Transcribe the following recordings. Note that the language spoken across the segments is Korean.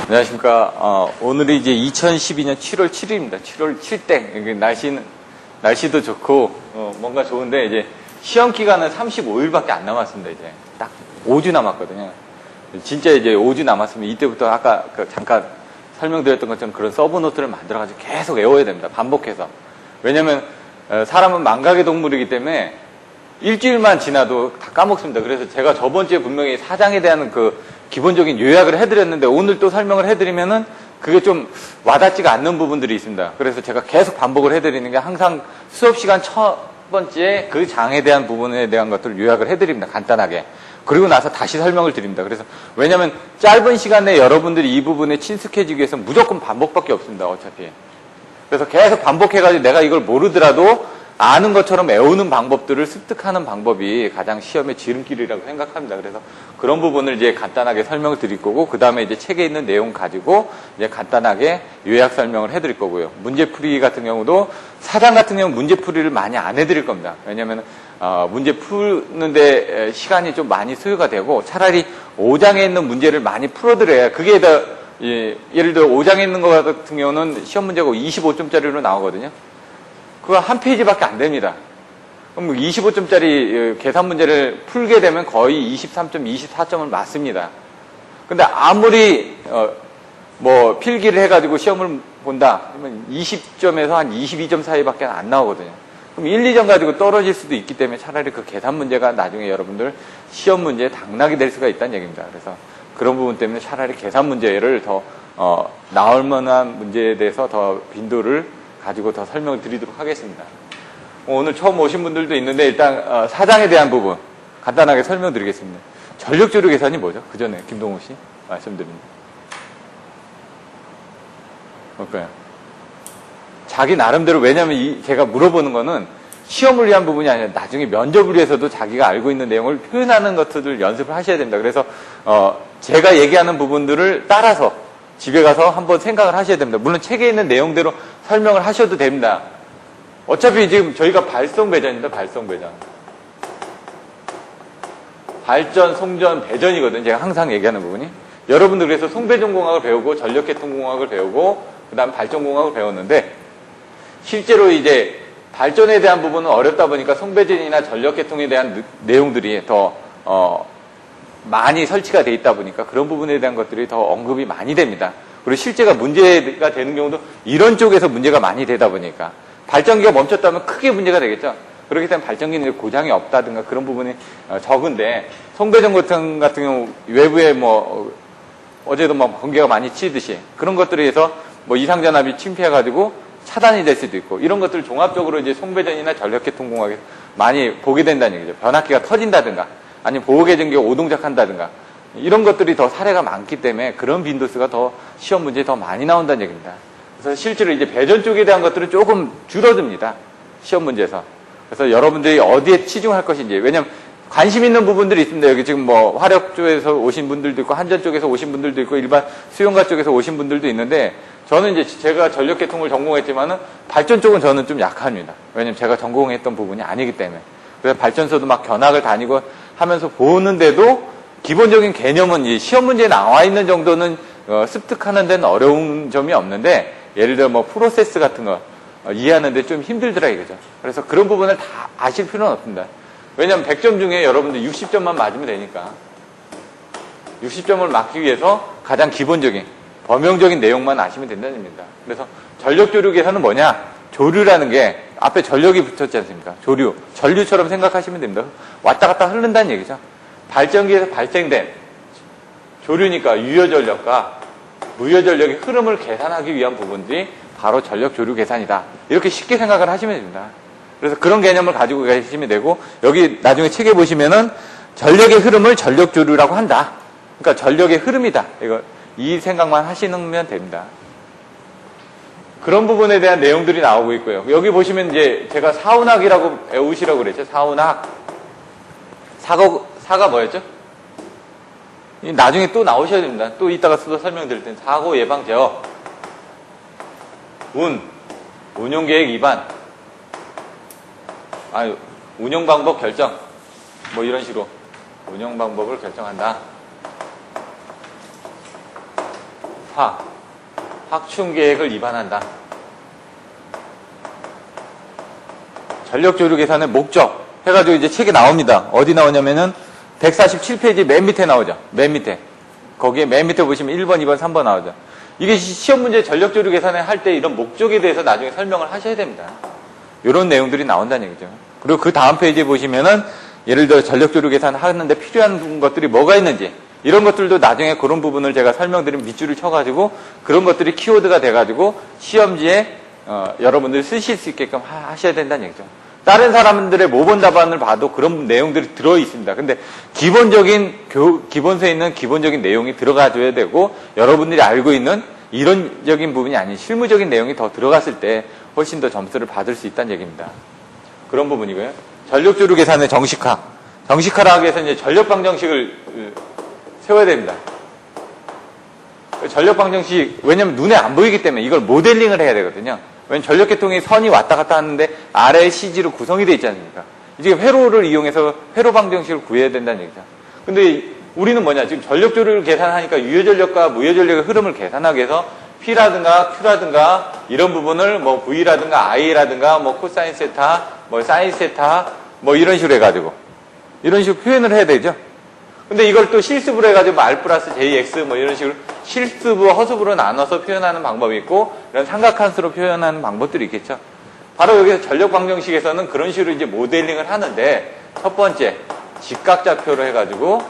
안녕하십니까. 오늘이 이제 2012년 7월 7일입니다. 7월 7땡. 날씨도 좋고, 뭔가 좋은데, 이제 시험 기간은 35일밖에 안 남았습니다. 이제 딱 5주 남았거든요. 진짜 이제 5주 남았으면 이때부터 아까 잠깐 설명드렸던 것처럼 그런 서브노트를 만들어가지고 계속 외워야 됩니다. 반복해서. 왜냐면, 사람은 망각의 동물이기 때문에 일주일만 지나도 다 까먹습니다. 그래서 제가 저번 주에 분명히 사장에 대한 기본적인 요약을 해드렸는데 오늘 또 설명을 해드리면은 그게 좀 와닿지가 않는 부분들이 있습니다. 그래서 제가 계속 반복을 해드리는 게 항상 수업 시간 첫 번째 그 장에 대한 부분에 대한 것들을 요약을 해드립니다. 간단하게. 그리고 나서 다시 설명을 드립니다. 그래서 왜냐하면 짧은 시간 내에 여러분들이 이 부분에 친숙해지기 위해서 무조건 반복밖에 없습니다. 어차피. 그래서 계속 반복해가지고 내가 이걸 모르더라도 아는 것처럼 외우는 방법들을 습득하는 방법이 가장 시험의 지름길이라고 생각합니다. 그래서 그런 부분을 이제 간단하게 설명을 드릴 거고, 그 다음에 이제 책에 있는 내용 가지고 이제 간단하게 요약 설명을 해드릴 거고요. 문제풀이 같은 경우도 사장 같은 경우는 문제풀이를 많이 안 해드릴 겁니다. 왜냐하면 문제 푸는데 시간이 좀 많이 소요가 되고 차라리 5장에 있는 문제를 많이 풀어드려야 그게 더 예를 들어 5장에 있는 것 같은 경우는 시험 문제가 25점짜리로 나오거든요. 그거 한 페이지밖에 안 됩니다. 그럼 25점짜리 계산 문제를 풀게 되면 거의 23점, 24점을 맞습니다. 근데 아무리 필기를 해가지고 시험을 본다 그러면 20점에서 한 22점 사이밖에 안 나오거든요. 그럼 1, 2점 가지고 떨어질 수도 있기 때문에 차라리 그 계산 문제가 나중에 여러분들 시험 문제에 당락이 될 수가 있다는 얘기입니다. 그래서 그런 부분 때문에 차라리 계산 문제를 더 나올 만한 문제에 대해서 더 빈도를 가지고 더 설명을 드리도록 하겠습니다. 오늘 처음 오신 분들도 있는데 일단 사장에 대한 부분 간단하게 설명드리겠습니다. 전력조류 계산이 뭐죠? 그 전에 김동욱 씨 말씀드립니다. 뭘까요? 자기 나름대로, 왜냐하면 제가 물어보는 거는 시험을 위한 부분이 아니라 나중에 면접을 위해서도 자기가 알고 있는 내용을 표현하는 것들을 연습을 하셔야 됩니다. 그래서 제가 얘기하는 부분들을 따라서 집에 가서 한번 생각을 하셔야 됩니다. 물론 책에 있는 내용대로 설명을 하셔도 됩니다. 어차피 지금 저희가 발송배전입니다. 발송배전. 발전, 송전, 배전이거든요. 제가 항상 얘기하는 부분이. 여러분들 그래서 송배전공학을 배우고 전력계통공학을 배우고 그 다음 발전공학을 배웠는데 실제로 이제 발전에 대한 부분은 어렵다 보니까 송배전이나 전력계통에 대한 내용들이 더 많이 설치가 돼 있다 보니까 그런 부분에 대한 것들이 더 언급이 많이 됩니다. 그리고 실제가 문제가 되는 경우도 이런 쪽에서 문제가 많이 되다 보니까 발전기가 멈췄다면 크게 문제가 되겠죠. 그렇기 때문에 발전기는 고장이 없다든가 그런 부분이 적은데 송배전 같은 경우 외부에 어제도 번개가 많이 치듯이 그런 것들에 의해서 이상전압이 침투해가지고 차단이 될 수도 있고 이런 것들을 종합적으로 이제 송배전이나 전력계통공학에서 많이 보게 된다는 얘기죠. 변압기가 터진다든가 아니면 보호계전기가 오동작한다든가 이런 것들이 더 사례가 많기 때문에 그런 빈도수가 더 시험 문제에 더 많이 나온다는 얘기입니다. 그래서 실제로 이제 배전 쪽에 대한 것들은 조금 줄어듭니다. 시험 문제에서. 그래서 여러분들이 어디에 치중할 것인지. 왜냐면 관심 있는 부분들이 있습니다. 여기 지금 화력 쪽에서 오신 분들도 있고 한전 쪽에서 오신 분들도 있고 일반 수용가 쪽에서 오신 분들도 있는데 저는 이제 제가 전력계통을 전공했지만은 발전 쪽은 저는 좀 약합니다. 왜냐면 제가 전공했던 부분이 아니기 때문에. 그래서 발전소도 막 견학을 다니고 하면서 보는데도 기본적인 개념은 이 시험 문제에 나와 있는 정도는 습득하는 데는 어려운 점이 없는데 예를 들어 프로세스 같은 거 이해하는데 좀 힘들더라 이거죠. 그래서 그런 부분을 다 아실 필요는 없습니다. 왜냐하면 100점 중에 여러분들 60점만 맞으면 되니까 60점을 맞기 위해서 가장 기본적인 범용적인 내용만 아시면 된다는 얘기입니다. 그래서 전력조류 계산은 뭐냐? 조류라는 게 앞에 전력이 붙었지 않습니까? 조류, 전류처럼 생각하시면 됩니다. 왔다 갔다 흐른다는 얘기죠. 발전기에서 발생된 조류니까 유효전력과 무효전력의 흐름을 계산하기 위한 부분들이 바로 전력조류 계산이다. 이렇게 쉽게 생각을 하시면 됩니다. 그래서 그런 개념을 가지고 계시면 되고 여기 나중에 책에 보시면은 전력의 흐름을 전력조류라고 한다. 그러니까 전력의 흐름이다. 이 생각만 하시면 됩니다. 그런 부분에 대한 내용들이 나오고 있고요. 여기 보시면 이제 제가 사운학이라고 배우시라고 그랬죠. 사운학. 사가 뭐였죠? 나중에 또 나오셔야 됩니다. 또 이따가 또 설명드릴 텐데 사고 예방 제어, 운용계획 위반, 운용 방법 결정, 이런 식으로 운영 방법을 결정한다. 확충 계획을 위반한다. 전력조류 계산의 목적 해가지고 이제 책에 나옵니다. 어디 나오냐면은 147페이지 맨 밑에 나오죠. 맨 밑에. 거기에 맨 밑에 보시면 1번, 2번, 3번 나오죠. 이게 시험 문제 전력조류 계산을 할 때 이런 목적에 대해서 나중에 설명을 하셔야 됩니다. 이런 내용들이 나온다는 얘기죠. 그리고 그 다음 페이지에 보시면은 예를 들어 전력조류 계산을 하는데 필요한 것들이 뭐가 있는지 이런 것들도 나중에 그런 부분을 제가 설명드린 밑줄을 쳐가지고 그런 것들이 키워드가 돼가지고 시험지에 여러분들이 쓰실 수 있게끔 하셔야 된다는 얘기죠. 다른 사람들의 모범 답안을 봐도 그런 내용들이 들어 있습니다. 근데 기본서에 있는 기본적인 내용이 들어가줘야 되고 여러분들이 알고 있는 이론적인 부분이 아닌 실무적인 내용이 더 들어갔을 때 훨씬 더 점수를 받을 수 있다는 얘기입니다. 그런 부분이고요. 전력조류 계산의 정식화. 정식화를 하기 위해서 이제 전력방정식을 세워야 됩니다. 전력방정식, 왜냐면 눈에 안 보이기 때문에 이걸 모델링을 해야 되거든요. 왜냐면 전력계통이 선이 왔다 갔다 하는데 아래에 CG로 구성이 되어 있지 않습니까? 이제 회로를 이용해서 회로 방정식을 구해야 된다는 얘기죠. 근데 우리는 뭐냐, 지금 전력조류를 계산하니까 유효전력과 무효전력의 흐름을 계산하기 위해서 P라든가 Q라든가 이런 부분을 뭐 V라든가 I라든가 뭐 코사인 세타, 뭐 사인 세타, 뭐 이런 식으로 해가지고 이런 식으로 표현을 해야 되죠. 근데 이걸 또 실습으로 해가지고 R 플러스 JX 뭐 이런 식으로 실습과 허습으로 나눠서 표현하는 방법이 있고 이런 삼각함수로 표현하는 방법들이 있겠죠. 바로 여기서 전력 방정식에서는 그런 식으로 이제 모델링을 하는데 첫 번째 직각좌표로 해가지고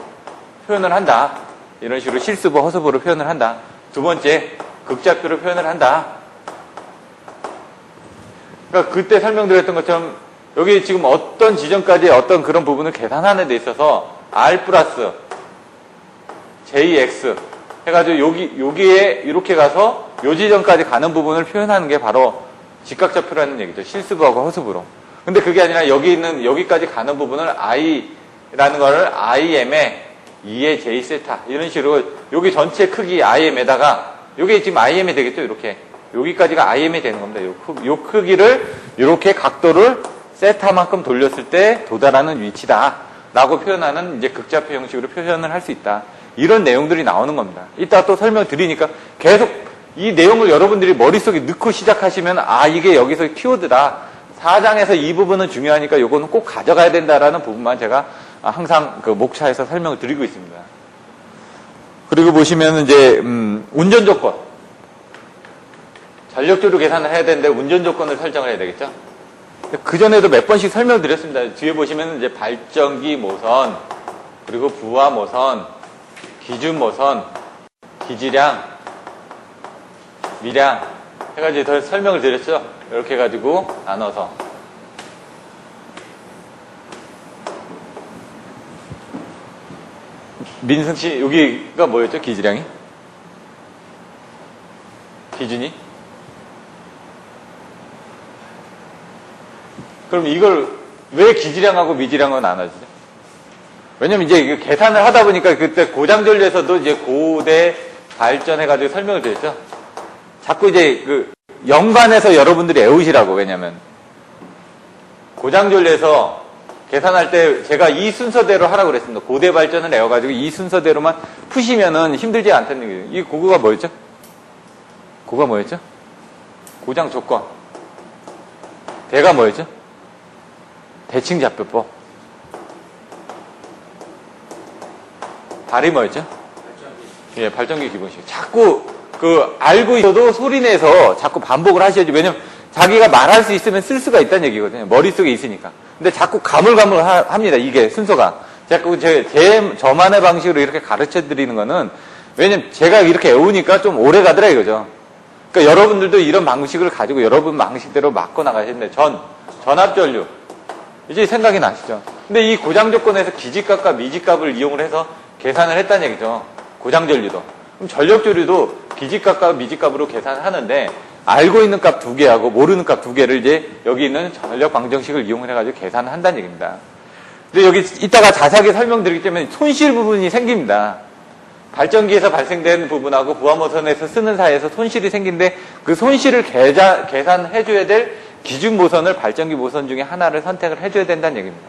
표현을 한다. 이런 식으로 실습과 허습으로 표현을 한다. 두 번째 극좌표로 표현을 한다. 그러니까 그때 설명드렸던 것처럼 여기 지금 어떤 지점까지 어떤 그런 부분을 계산하는 데 있어서 R 플러스 JX 해가지고 여기에 이렇게 가서 요 지점까지 가는 부분을 표현하는 게 바로 직각좌표라는 얘기죠. 실습하고 허습으로. 근데 그게 아니라 여기 있는 여기까지 가는 부분을 I라는 거를 IM에 2의 J 세타 이런 식으로 여기 전체 크기 IM에다가 여기 지금 IM이 되겠죠. 이렇게 여기까지가 IM이 되는 겁니다. 요 크기를 이렇게 각도를 세타만큼 돌렸을 때 도달하는 위치다. 라고 표현하는 이제 극좌표 형식으로 표현을 할 수 있다. 이런 내용들이 나오는 겁니다. 이따 또 설명드리니까 계속 이 내용을 여러분들이 머릿속에 넣고 시작하시면 이게 여기서 키워드다. 4장에서 이 부분은 중요하니까 이거는 꼭 가져가야 된다라는 부분만 제가 항상 그 목차에서 설명을 드리고 있습니다. 그리고 보시면 이제 운전 조건. 전력조류 계산을 해야 되는데 운전 조건을 설정을 해야 되겠죠. 그 전에도 몇 번씩 설명드렸습니다. 뒤에 보시면 이제 발전기 모선, 그리고 부하 모선, 기준 모선, 기지량, 미량 해가지고 더 설명을 드렸죠. 이렇게 해가지고 나눠서. 민승 씨, 여기가 뭐였죠? 기지량이? 기준이? 그럼 이걸 왜 기지량하고 미지량으로 나눠지죠? 왜냐면 이제 이거 계산을 하다 보니까 그때 고장전류에서도 이제 고대 발전해가지고 설명을 드렸죠. 자꾸 이제 그 연관해서 여러분들이 외우시라고. 왜냐면 고장전류에서 계산할 때 제가 이 순서대로 하라고 그랬습니다. 고대 발전을 외워가지고 이 순서대로만 푸시면은 힘들지 않다는 얘기예요. 이 고거가 뭐였죠? 고가 뭐였죠? 고장 조건. 대가 뭐였죠? 대칭좌표법. 발이 뭐였죠? 발전기. 예, 발전기 기본식. 자꾸 알고 있어도 소리내서 자꾸 반복을 하셔야지. 왜냐면 자기가 말할 수 있으면 쓸 수가 있다는 얘기거든요. 머릿속에 있으니까. 근데 자꾸 가물가물 합니다. 이게 순서가. 자꾸 저만의 방식으로 이렇게 가르쳐 드리는 거는 왜냐면 제가 이렇게 외우니까 좀 오래 가더라 이거죠. 그러니까 여러분들도 이런 방식을 가지고 여러분 방식대로 맞고 나가야 되는데 전압전류. 이제 생각이 나시죠? 근데 이 고장 조건에서 기지값과 미지값을 이용을 해서 계산을 했다는 얘기죠. 고장전류도. 그럼 전력조류도 기지값과 미지값으로 계산을 하는데 알고 있는 값 2개하고 모르는 값 2개를 이제 여기 있는 전력 방정식을 이용을 해가지고 계산을 한다는 얘기입니다. 근데 여기 이따가 자세하게 설명드리기 때문에 손실 부분이 생깁니다. 발전기에서 발생된 부분하고 부하모선에서 쓰는 사이에서 손실이 생긴데 그 손실을 계산해줘야 될 기준 모선을 발전기 모선 중에 하나를 선택을 해줘야 된다는 얘기입니다.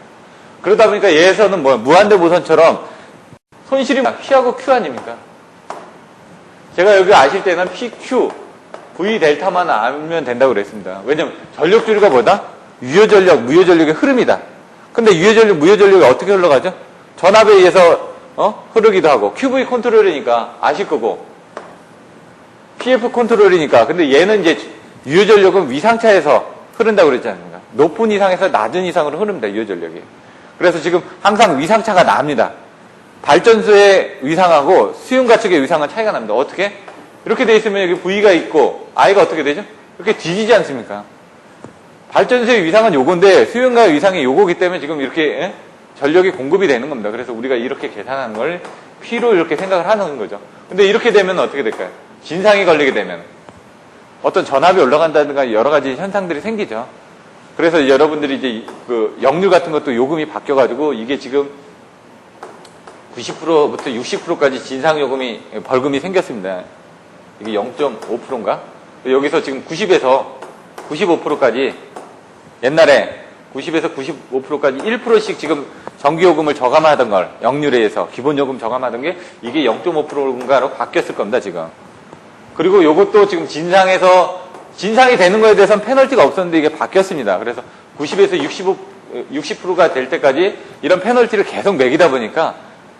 그러다 보니까 얘에서는 무한대 모선처럼 손실이 P하고 Q 아닙니까? 제가 여기 아실 때는 PQ, V 델타만 알면 된다고 그랬습니다. 왜냐면 전력줄이가 뭐다? 유효전력, 무효전력의 흐름이다. 근데 유효전력, 무효전력이 어떻게 흘러가죠? 전압에 의해서 흐르기도 하고 QV 컨트롤이니까 아실 거고 PF 컨트롤이니까. 근데 얘는 이제 유효전력은 위상차에서 흐른다고 그랬지 않습니까? 높은 이상에서 낮은 이상으로 흐릅니다. 유효전력이. 그래서 지금 항상 위상차가 납니다. 발전소의 위상하고 수용가측의 위상은 차이가 납니다. 어떻게? 이렇게 돼 있으면 여기 V가 있고 I가 어떻게 되죠? 이렇게 뒤지지 않습니까? 발전소의 위상은 요건데 수용가의 위상이 요거기 때문에 지금 이렇게 전력이 공급이 되는 겁니다. 그래서 우리가 이렇게 계산하는 걸 P로 이렇게 생각을 하는 거죠. 근데 이렇게 되면 어떻게 될까요? 진상이 걸리게 되면 어떤 전압이 올라간다든가 여러 가지 현상들이 생기죠. 그래서 여러분들이 이제 그 역류 같은 것도 요금이 바뀌어가지고 이게 지금 90%부터 60%까지 진상요금이, 벌금이 생겼습니다. 이게 0.5%인가? 여기서 지금 90에서 95%까지 옛날에 90에서 95%까지 1%씩 지금 전기요금을 저감하던 걸 역률에서 기본요금 저감하던 게 이게 0.5%인가로 바뀌었을 겁니다, 지금. 그리고 요것도 지금 진상이 되는 거에 대해서는 페널티가 없었는데 이게 바뀌었습니다. 그래서 90에서 60%가 될 때까지 이런 페널티를 계속 매기다 보니까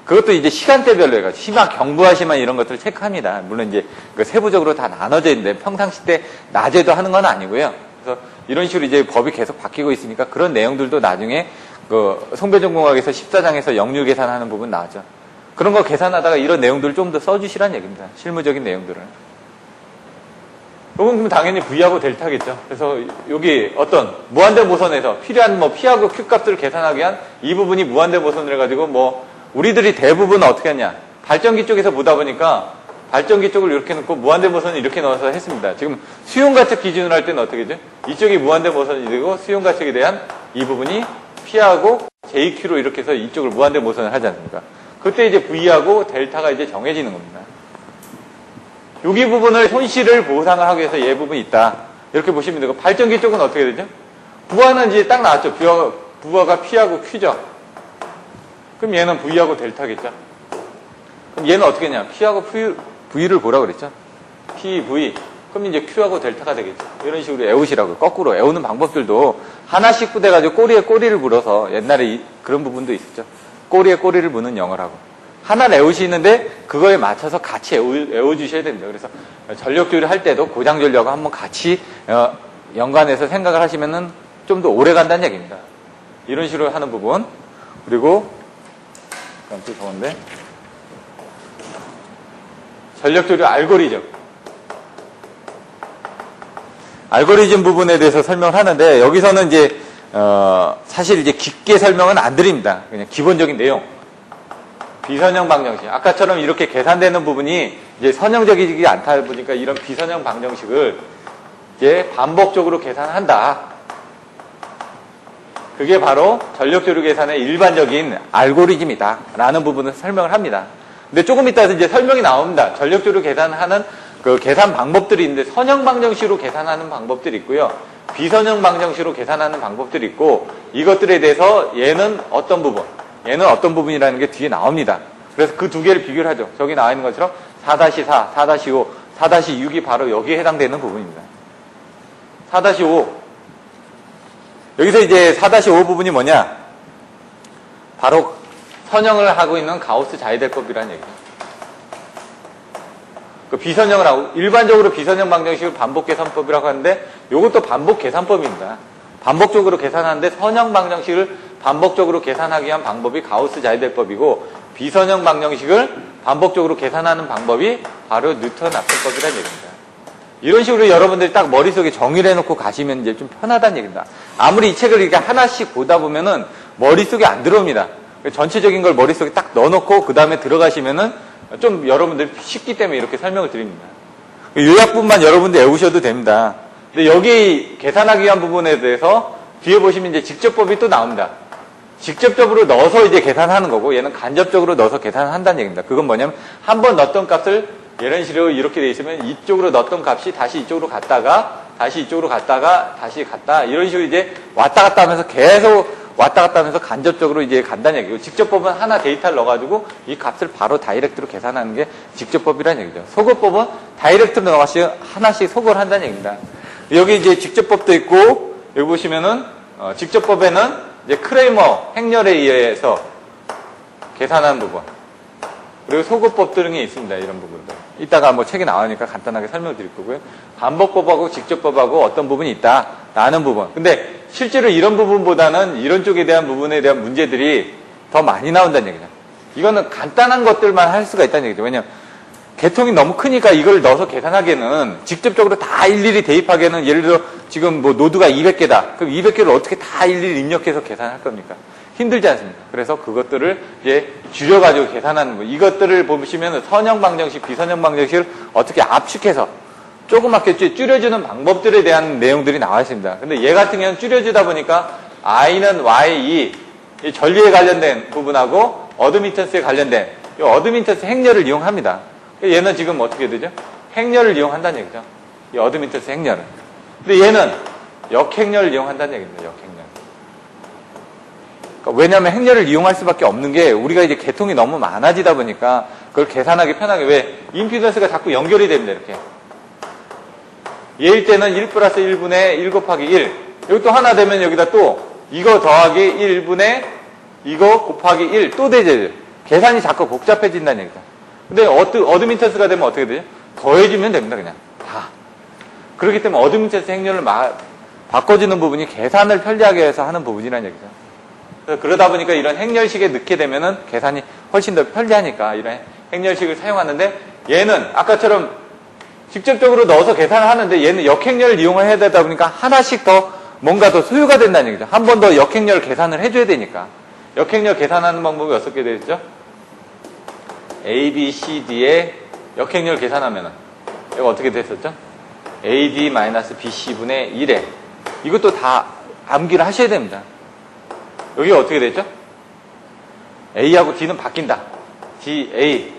그것도 이제 시간대별로 해가지고 심한 경부하 심한 이런 것들을 체크합니다. 물론 이제 그 세부적으로 다 나눠져 있는데 평상시 때 낮에도 하는 건 아니고요. 그래서 이런 식으로 이제 법이 계속 바뀌고 있으니까 그런 내용들도 나중에 그 송배전공학에서 14장에서 역률 계산하는 부분 나왔죠. 그런 거 계산하다가 이런 내용들을 좀 더 써주시라는 얘기입니다. 실무적인 내용들을. 요건 그럼 당연히 V하고 델타겠죠. 그래서 여기 어떤 무한대 모선에서 필요한 뭐 P하고 Q 값들을 계산하기 위한 이 부분이 무한대 모선을 해가지고 뭐 우리들이 대부분 어떻게 하냐. 발전기 쪽에서 보다 보니까 발전기 쪽을 이렇게 놓고 무한대 모선을 이렇게 넣어서 했습니다. 지금 수용가측 기준으로 할 때는 어떻게 되죠? 이쪽이 무한대 모선이 되고 수용가측에 대한 이 부분이 P하고 JQ로 이렇게 해서 이쪽을 무한대 모선을 하지 않습니까? 그때 이제 V하고 델타가 이제 정해지는 겁니다. 여기 부분을 손실을 보상을 하기 위해서 얘 부분이 있다. 이렇게 보시면 되고 발전기 쪽은 어떻게 되죠? 부하는 이제 딱 나왔죠. 부하가 P하고 Q죠. 그럼 얘는 V하고 델타겠죠. 그럼 얘는 어떻게 했냐? P하고 V를 보라고 그랬죠. P, V. 그럼 이제 Q하고 델타가 되겠죠. 이런 식으로 애우시라고. 거꾸로 애우는 방법들도 하나씩 부대가지고 꼬리에 꼬리를 물어서 옛날에 그런 부분도 있었죠. 꼬리에 꼬리를 무는 영어를 하고. 하나를 애우시는데 그거에 맞춰서 같이 애워주셔야 됩니다. 그래서 전력조율 할 때도 고장전력하고 한번 같이 연관해서 생각을 하시면은 좀 더 오래 간다는 얘기입니다. 이런 식으로 하는 부분. 그리고 그럼 또 좋은데 전력조율 알고리즘 부분에 대해서 설명을 하는데 여기서는 이제 사실 이제 깊게 설명은 안 드립니다. 그냥 기본적인 내용. 비선형 방정식. 아까처럼 이렇게 계산되는 부분이 이제 선형적이지 않다 보니까 이런 비선형 방정식을 이제 반복적으로 계산한다. 그게 바로 전력조율 계산의 일반적인 알고리즘이다. 라는 부분을 설명을 합니다. 근데 조금 이따서 이제 설명이 나옵니다. 전력조율 계산하는 그 계산 방법들이 있는데 선형 방정식으로 계산하는 방법들이 있고요. 비선형 방정식으로 계산하는 방법들이 있고 이것들에 대해서 얘는 어떤 부분이라는 게 뒤에 나옵니다. 그래서 그 두 개를 비교를 하죠. 저기 나와 있는 것처럼 4-4, 4-5, 4-6이 바로 여기에 해당되는 부분입니다. 4-5. 여기서 이제 4-5 부분이 뭐냐? 바로 선형을 하고 있는 가우스 자이델법이라는 얘기죠. 그 비선형을 하고, 일반적으로 비선형 방정식을 반복 계산법이라고 하는데, 이것도 반복 계산법입니다. 반복적으로 계산하는데, 선형 방정식을 반복적으로 계산하기 위한 방법이 가우스 자이델법이고, 비선형 방정식을 반복적으로 계산하는 방법이 바로 뉴턴 압축법이라는 얘기입니다. 이런 식으로 여러분들이 딱 머릿속에 정의를 해놓고 가시면 이제 좀 편하다는 얘기입니다. 아무리 이 책을 이렇게 하나씩 보다 보면은 머릿속에 안 들어옵니다. 전체적인 걸 머릿속에 딱 넣어놓고 그 다음에 들어가시면은 좀 여러분들이 쉽기 때문에 이렇게 설명을 드립니다. 요약분만 여러분들 외우셔도 됩니다. 근데 여기 계산하기 위한 부분에 대해서 뒤에 보시면 이제 직접법이 또 나옵니다. 직접적으로 넣어서 이제 계산하는 거고 얘는 간접적으로 넣어서 계산한다는 얘기입니다. 그건 뭐냐면 한 번 넣었던 값을 이런 식으로 이렇게 돼 있으면 이쪽으로 넣었던 값이 다시 이쪽으로 갔다가 다시 이쪽으로 갔다가 다시 갔다 이런 식으로 이제 왔다 갔다 하면서 계속 왔다 갔다 하면서 간접적으로 이제 간다는 얘기고, 직접법은 하나 데이터를 넣어가지고 이 값을 바로 다이렉트로 계산하는 게 직접법이라는 얘기죠. 소거법은 다이렉트로 넣어가지고 하나씩 소거를 한다는 얘기입니다. 여기 이제 직접법도 있고, 여기 보시면은, 직접법에는 이제 크레이머 행렬에 의해서 계산하는 부분. 그리고 소거법 등이 있습니다. 이런 부분들. 이따가 뭐 책에 나오니까 간단하게 설명드릴 거고요. 반복법하고 직접법하고 어떤 부분이 있다. 라는 부분. 근데 실제로 이런 부분보다는 이런 쪽에 대한 부분에 대한 문제들이 더 많이 나온다는 얘기죠. 이거는 간단한 것들만 할 수가 있다는 얘기죠. 왜냐면 개통이 너무 크니까 이걸 넣어서 계산하기에는 직접적으로 다 일일이 대입하기에는 예를 들어 지금 뭐 노드가 200개다. 그럼 200개를 어떻게 다 일일이 입력해서 계산할 겁니까? 힘들지 않습니까? 그래서 그것들을 이제 줄여가지고 계산하는 거. 이것들을 보시면 선형 방정식, 비선형 방정식을 어떻게 압축해서 조그맣게 줄여주는 방법들에 대한 내용들이 나와 있습니다. 근데 얘 같은 경우는 줄여주다 보니까 I는 Y2, 이 전류에 관련된 부분하고 어드미턴스에 관련된 이 어드미턴스 행렬을 이용합니다. 얘는 지금 어떻게 되죠? 행렬을 이용한다는 얘기죠. 이 어드미턴스 행렬을. 근데 얘는 역행렬을 이용한다는 얘기입니다. 역행렬. 그러니까 왜냐하면 행렬을 이용할 수밖에 없는 게 우리가 이제 개통이 너무 많아지다 보니까 그걸 계산하기 편하게 왜 임피던스가 자꾸 연결이 됩니다. 이렇게. 얘일 때는 1 플러스 1분의 1 곱하기 1. 여기 또 하나 되면 여기다 또 이거 더하기 1분의 이거 곱하기 1 또 되죠. 계산이 자꾸 복잡해진다는 얘기죠. 근데 어드미턴스가 되면 어떻게 되죠? 더해주면 됩니다. 그냥 다. 그렇기 때문에 어드미턴스 행렬을 바꿔주는 부분이 계산을 편리하게 해서 하는 부분이라는 얘기죠. 그래서 그러다 보니까 이런 행렬식에 넣게 되면은 계산이 훨씬 더 편리하니까 이런 행렬식을 사용하는데 얘는 아까처럼 직접적으로 넣어서 계산을 하는데 얘는 역행렬을 이용을 해야 되다 보니까 하나씩 더 뭔가 더 소요가 된다는 얘기죠. 한 번 더 역행렬 계산을 해줘야 되니까. 역행렬 계산하는 방법이 어떻게 되죠? A, B, C, D에 역행렬 계산하면은 이거 어떻게 됐었죠? AD-BC분의 1에 이것도 다 암기를 하셔야 됩니다. 여기가 어떻게 됐죠? A하고 D는 바뀐다. D, A,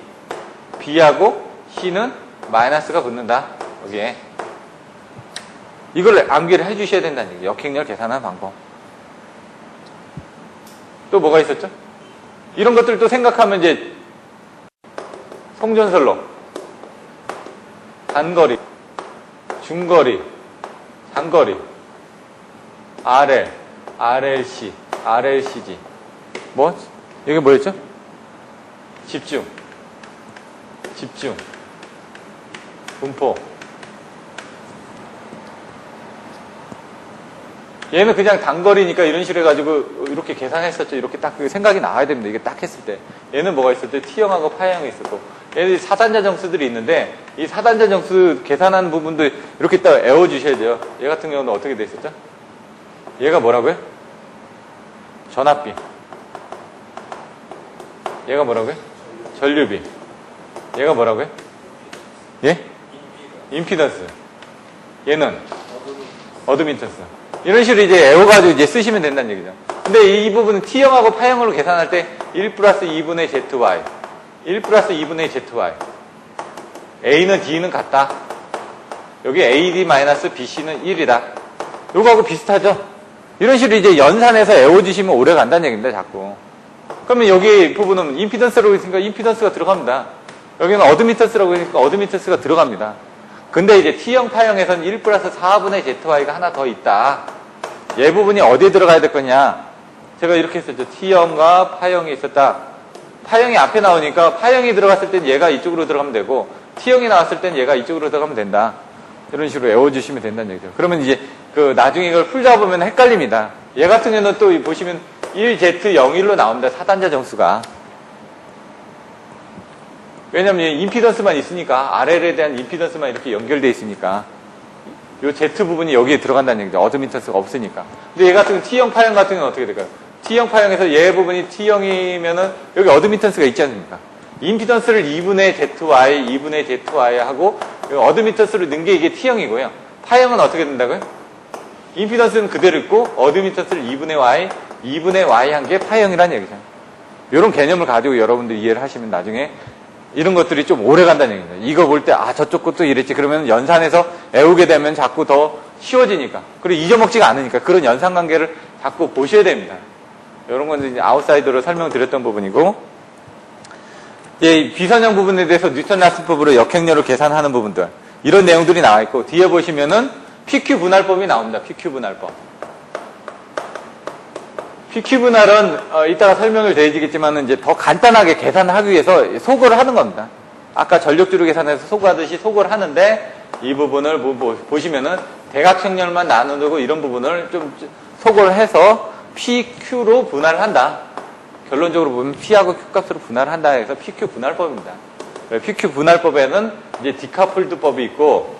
B하고 C는 마이너스가 붙는다. 여기에. 이걸 암기를 해주셔야 된다는 얘기예요. 역행렬 계산하는 방법. 또 뭐가 있었죠? 이런 것들을 또 생각하면 이제 송전선로, 단거리, 중거리, 장거리, RL, RLC, RLCG. 뭐? 이게 뭐였죠? 집중, 분포. 얘는 그냥 단거리니까 이런 식으로 해가지고 이렇게 계산했었죠. 이렇게 딱 생각이 나와야 됩니다. 이게 딱 했을 때. 얘는 뭐가 있었죠? T형하고 파형이 있었고. 얘는 사단자 정수들이 있는데 이 사단자 정수 계산하는 부분도 이렇게 딱 애워주셔야 돼요. 얘 같은 경우는 어떻게 돼 있었죠? 얘가 뭐라고요? 전압비. 얘가 뭐라고요? 전류비. 얘가 뭐라고요? 예? 임피던스. 얘는 어드미턴스. 이런 식으로 이제 애워가지고 이제 쓰시면 된다는 얘기죠. 근데 이 부분은 T형하고 파형으로 계산할 때 1 플러스 2분의 ZY, 1 플러스 2분의 ZY. A는 D는 같다. 여기 AD-BC는 1이다. 요거하고 비슷하죠? 이런 식으로 이제 연산해서 애워주시면 오래 간다는 얘기입니다, 자꾸. 그러면 여기 부분은 임피던스라고 했으니까 임피던스가 들어갑니다. 여기는 어드미턴스라고 했으니까 어드미턴스가 들어갑니다. 근데 이제 T형, 파형에서는 1 플러스 4분의 ZY가 하나 더 있다. 얘 부분이 어디에 들어가야 될 거냐? 제가 이렇게 했었죠. T형과 파형이 있었다. 파형이 앞에 나오니까 파형이 들어갔을 땐 얘가 이쪽으로 들어가면 되고 T형이 나왔을 땐 얘가 이쪽으로 들어가면 된다. 이런 식으로 외워주시면 된다는 얘기죠. 그러면 이제 나중에 이걸 풀다 보면 헷갈립니다. 얘 같은 경우는 또 보시면 1Z01로 나옵니다. 사단자 정수가. 왜냐면 임피던스만 있으니까 RL에 대한 임피던스만 이렇게 연결되어 있으니까 이 Z 부분이 여기에 들어간다는 얘기죠. 어드미턴스가 없으니까. 근데 얘 같은 경우 T형, 파형 같은 경우는 어떻게 될까요? T형, 파형에서 얘 부분이 T형이면은 여기 어드미턴스가 있지 않습니까? 임피던스를 2분의 ZY, 2분의 ZY 하고 어드미턴스를 넣은 게 이게 T형이고요. 파형은 어떻게 된다고요? 임피던스는 그대로 있고 어드미턴스를 2분의 Y, 2분의 Y 한 게 파형이라는 얘기죠. 이런 개념을 가지고 여러분들이 이해를 하시면 나중에 이런 것들이 좀 오래 간다는 얘기입니다. 이거 볼 때, 저쪽 것도 이랬지. 그러면 연산해서 애우게 되면 자꾸 더 쉬워지니까. 그리고 잊어먹지가 않으니까. 그런 연산관계를 자꾸 보셔야 됩니다. 이런 건 이제 아웃사이더로 설명드렸던 부분이고, 이제 비선형 부분에 대해서 뉴턴 라스법으로 역행렬을 계산하는 부분들, 이런 내용들이 나와 있고, 뒤에 보시면은 PQ 분할법이 나옵니다. PQ 분할법. PQ 분할은 이따가 설명을 드리겠지만 이제 더 간단하게 계산하기 위해서 소거를 하는 겁니다. 아까 전력주로 계산해서 소거하듯이 소거를 하는데, 이 부분을 보시면은 대각형렬만 나누고 이런 부분을 좀 소거를 해서 PQ로 분할을 한다. 결론적으로 보면 P하고 Q 값으로 분할을 한다 해서 PQ 분할법입니다. PQ 분할법에는 이제 디카플드법이 있고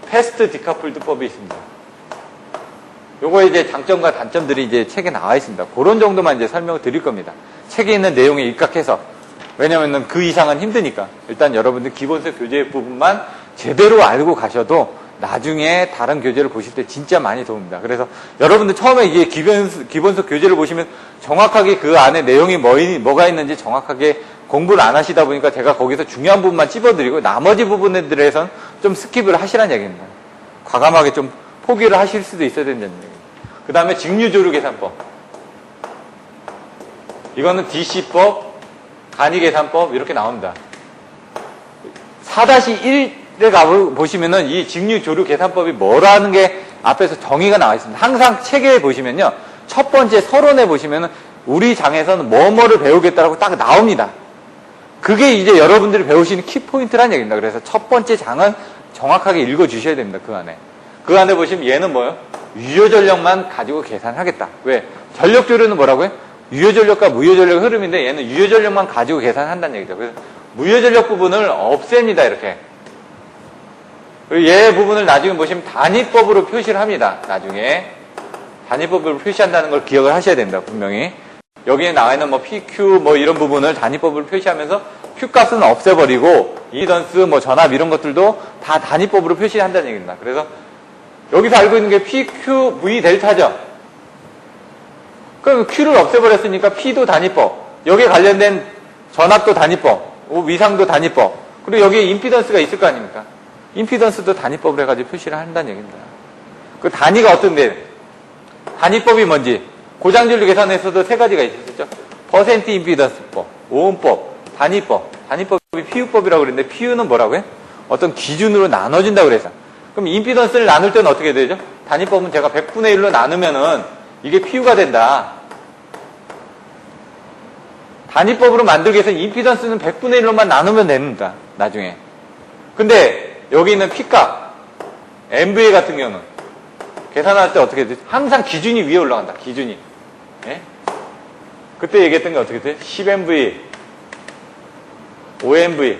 패스트 디카플드법이 있습니다. 요거 이제 장점과 단점들이 이제 책에 나와 있습니다. 그런 정도만 이제 설명을 드릴 겁니다. 책에 있는 내용에 입각해서. 왜냐면은 그 이상은 힘드니까. 일단 여러분들 기본서 교재 부분만 제대로 알고 가셔도 나중에 다른 교재를 보실 때 진짜 많이 도움입니다. 그래서 여러분들 처음에 이게 기본서 교재를 보시면 정확하게 그 안에 내용이 뭐가 있는지 정확하게 공부를 안 하시다 보니까 제가 거기서 중요한 부분만 찝어드리고 나머지 부분에 대해서는 좀 스킵을 하시라는 얘기입니다. 과감하게 좀 포기를 하실 수도 있어야 된다는 얘기입니다. 그 다음에 직류조류 계산법. 이거는 DC법, 간이계산법 이렇게 나옵니다. 4-1에 가보시면은 이 직류조류 계산법이 뭐라는 게 앞에서 정의가 나와 있습니다. 항상 책에 보시면요. 첫 번째 서론에 보시면은 우리 장에서는 뭐뭐를 배우겠다라고 딱 나옵니다. 그게 이제 여러분들이 배우시는 키포인트라는 얘기입니다. 그래서 첫 번째 장은 정확하게 읽어주셔야 됩니다. 그 안에. 그 안에 보시면 얘는 뭐예요? 유효전력만 가지고 계산하겠다. 왜? 전력조류는 뭐라고요? 유효전력과 무효전력의 흐름인데 얘는 유효전력만 가지고 계산한다는 얘기죠. 그래서 무효전력 부분을 없앱니다. 이렇게. 그리고 얘 부분을 나중에 보시면 단위법으로 표시를 합니다. 나중에. 단위법으로 표시한다는 걸 기억을 하셔야 됩니다. 분명히. 여기에 나와 있는 뭐 PQ 뭐 이런 부분을 단위법으로 표시하면서 Q 값은 없애버리고 이던스 뭐 전압 이런 것들도 다 단위법으로 표시한다는 얘기입니다. 그래서 여기서 알고 있는 게 PQ, V 델타죠. 그럼 Q를 없애버렸으니까 P도 단위법, 여기에 관련된 전압도 단위법, 위상도 단위법, 그리고 여기에 임피던스가 있을 거 아닙니까? 임피던스도 단위법으로 해가지고 표시를 한다는 얘기입니다. 그 단위가 어떤데? 단위법이 뭔지 고장진료 계산에서도 세 가지가 있었죠. 퍼센트 임피던스법, 오음법, 단위법. 단위법이 PU법이라고 그랬는데 PU는 뭐라고요? 어떤 기준으로 나눠진다고 그래서. 그럼 임피던스를 나눌 때는 어떻게 되죠? 단위법은 제가 100분의 1로 나누면은 이게 PU가 된다. 단위법으로 만들기 위해서 임피던스는 100분의 1로만 나누면 됩니다. 나중에. 근데 여기 있는 P값, MVA 같은 경우는 계산할 때 어떻게 되죠? 항상 기준이 위에 올라간다. 기준이. 예? 그때 얘기했던 게 어떻게 돼요? 10MV, 5MV.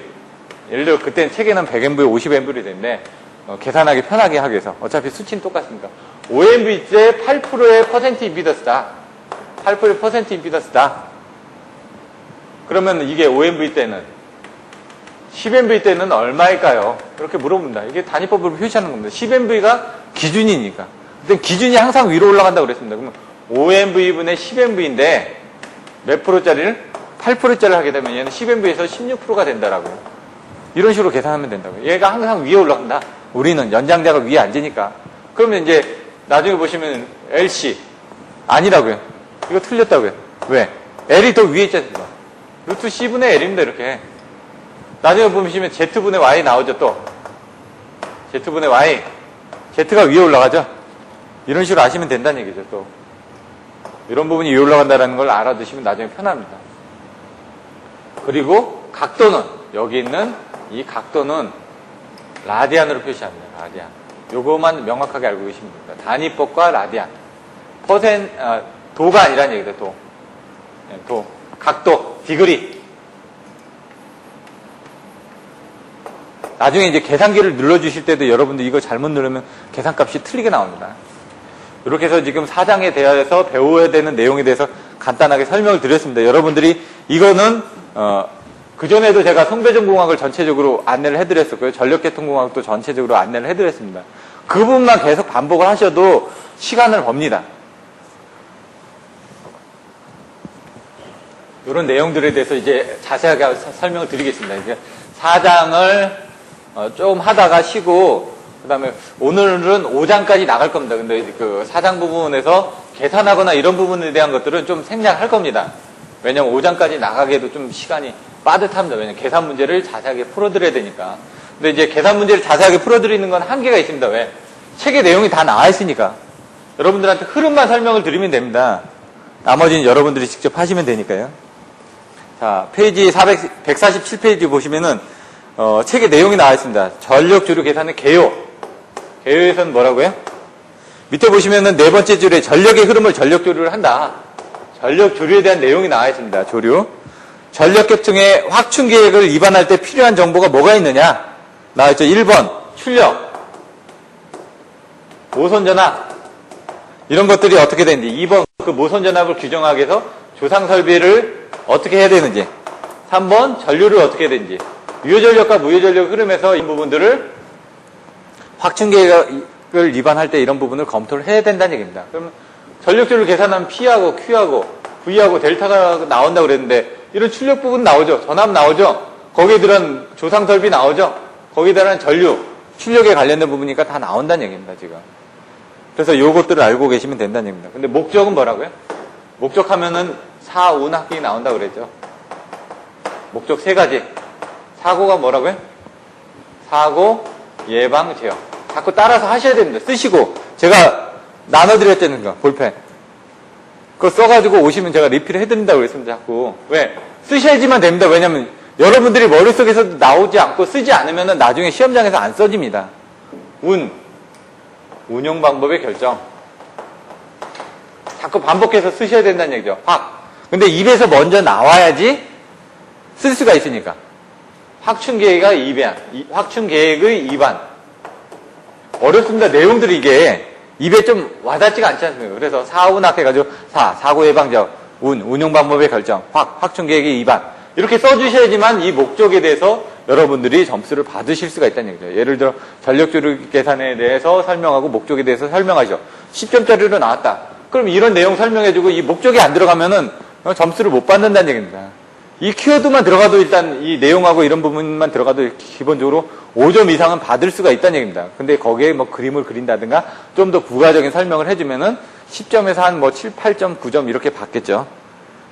예를 들어 그때는 책에는 100MV, 50MV이 되는데 계산하기 편하게 하기 위해서. 어차피 수치는 똑같으니까. 5MV 때 8%의 퍼센트 임피던스다. 8%의 퍼센트 임피던스다. 그러면 이게 5MV 때는 10MV 때는 얼마일까요? 그렇게 물어봅니다. 이게 단위법으로 표시하는 겁니다. 10MV가 기준이니까. 근데 기준이 항상 위로 올라간다고 그랬습니다. 그러면 5MV분의 10MV인데 몇 프로짜리를? 8%짜리를 하게 되면 얘는 10MV에서 16%가 된다라고요. 이런 식으로 계산하면 된다고요. 얘가 항상 위에 올라간다. 우리는 연장자가 위에 앉으니까. 그러면 이제 나중에 보시면 LC 아니라고요. 이거 틀렸다고요. 왜? L이 더 위에 있잖아요. 루트 C분의 L입니다. 이렇게. 나중에 보시면 Z분의 Y 나오죠. 또 Z분의 Y. Z가 위에 올라가죠. 이런 식으로 아시면 된다는 얘기죠. 또 이런 부분이 위에 올라간다는 걸 알아두시면 나중에 편합니다. 그리고 각도는 여기 있는 이 각도는 라디안으로 표시합니다. 라디안. 요거만 명확하게 알고 계시면 됩니다. 단위법과 라디안. 도가 아니라는 얘기죠. 도. 네, 도. 각도. 디그리. 나중에 이제 계산기를 눌러주실 때도 여러분들 이거 잘못 누르면 계산값이 틀리게 나옵니다. 이렇게 해서 지금 4장에 대해서 배워야 되는 내용에 대해서 간단하게 설명을 드렸습니다. 여러분들이 이거는 그전에도 제가 송배전공학을 전체적으로 안내를 해드렸었고요. 전력계통공학도 전체적으로 안내를 해드렸습니다. 그 부분만 계속 반복을 하셔도 시간을 법니다. 이런 내용들에 대해서 이제 자세하게 설명을 드리겠습니다. 이제 4장을 좀 하다가 쉬고 그 다음에 오늘은 5장까지 나갈 겁니다. 근데 그 4장 부분에서 계산하거나 이런 부분에 대한 것들은 좀 생략할 겁니다. 왜냐면 5장까지 나가기에도 좀 시간이 빠듯합니다. 왜냐면 계산 문제를 자세하게 풀어드려야 되니까. 근데 이제 계산 문제를 자세하게 풀어드리는 건 한계가 있습니다. 왜? 책의 내용이 다 나와 있으니까. 여러분들한테 흐름만 설명을 드리면 됩니다. 나머지는 여러분들이 직접 하시면 되니까요. 자, 페이지 147페이지 보시면은, 책의 내용이 나와 있습니다. 전력 조류 계산의 개요. 개요에서는 뭐라고요? 밑에 보시면은 네 번째 줄에 전력의 흐름을 전력 조류를 한다. 전력 조류에 대한 내용이 나와 있습니다. 조류. 전력 계통의 확충 계획을 입안할 때 필요한 정보가 뭐가 있느냐? 나와 있죠. 1번, 출력. 모선 전압. 이런 것들이 어떻게 되는지. 2번, 그 모선 전압을 규정하기 위해서 조상 설비를 어떻게 해야 되는지. 3번, 전류를 어떻게 해야 되는지. 유효전력과 무효전력 흐름에서 이 부분들을 확충 계획을 위반할 때 이런 부분을 검토를 해야 된다는 얘기입니다. 그러면 전력조를 계산하면 P하고 Q하고 V하고 델타가 나온다고 그랬는데 이런 출력 부분 나오죠. 전압 나오죠. 거기에 들어간 조상 설비 나오죠. 거기에 들어간 전류, 출력에 관련된 부분이니까 다 나온다는 얘기입니다, 지금. 그래서 요것들을 알고 계시면 된다는 얘기입니다. 근데 목적은 뭐라고요? 목적하면은 사운학기 나온다고 그랬죠. 목적 세 가지. 사고가 뭐라고요? 사고, 예방, 제어. 자꾸 따라서 하셔야 됩니다. 쓰시고. 제가 나눠드렸잖아요. 볼펜. 그거 써가지고 오시면 제가 리필 해드린다고 그랬습니다. 자꾸. 왜? 쓰셔야지만 됩니다. 왜냐면 여러분들이 머릿속에서 나오지 않고 쓰지 않으면 나중에 시험장에서 안 써집니다. 운용 방법의 결정. 자꾸 반복해서 쓰셔야 된다는 얘기죠. 근데 입에서 먼저 나와야지 쓸 수가 있으니까. 확충 계획의 입안. 어렵습니다. 내용들이 이게 입에 좀 와닿지가 않지 않습니까? 그래서 사운학 해가지고 사고 예방적, 운용 방법의 결정, 확충 계획의 입안. 이렇게 써주셔야지만 이 목적에 대해서 여러분들이 점수를 받으실 수가 있다는 얘기죠. 예를 들어 전력조류 계산에 대해서 설명하고 목적에 대해서 설명하죠. 10점짜리로 나왔다. 그럼 이런 내용 설명해주고 이 목적이 안 들어가면은 점수를 못 받는다는 얘기입니다. 이 키워드만 들어가도 일단 이 내용하고 이런 부분만 들어가도 기본적으로 5점 이상은 받을 수가 있다는 얘기입니다. 근데 거기에 뭐 그림을 그린다든가 좀 더 부가적인 설명을 해주면은 10점에서 한 뭐 7, 8점, 9점 이렇게 받겠죠.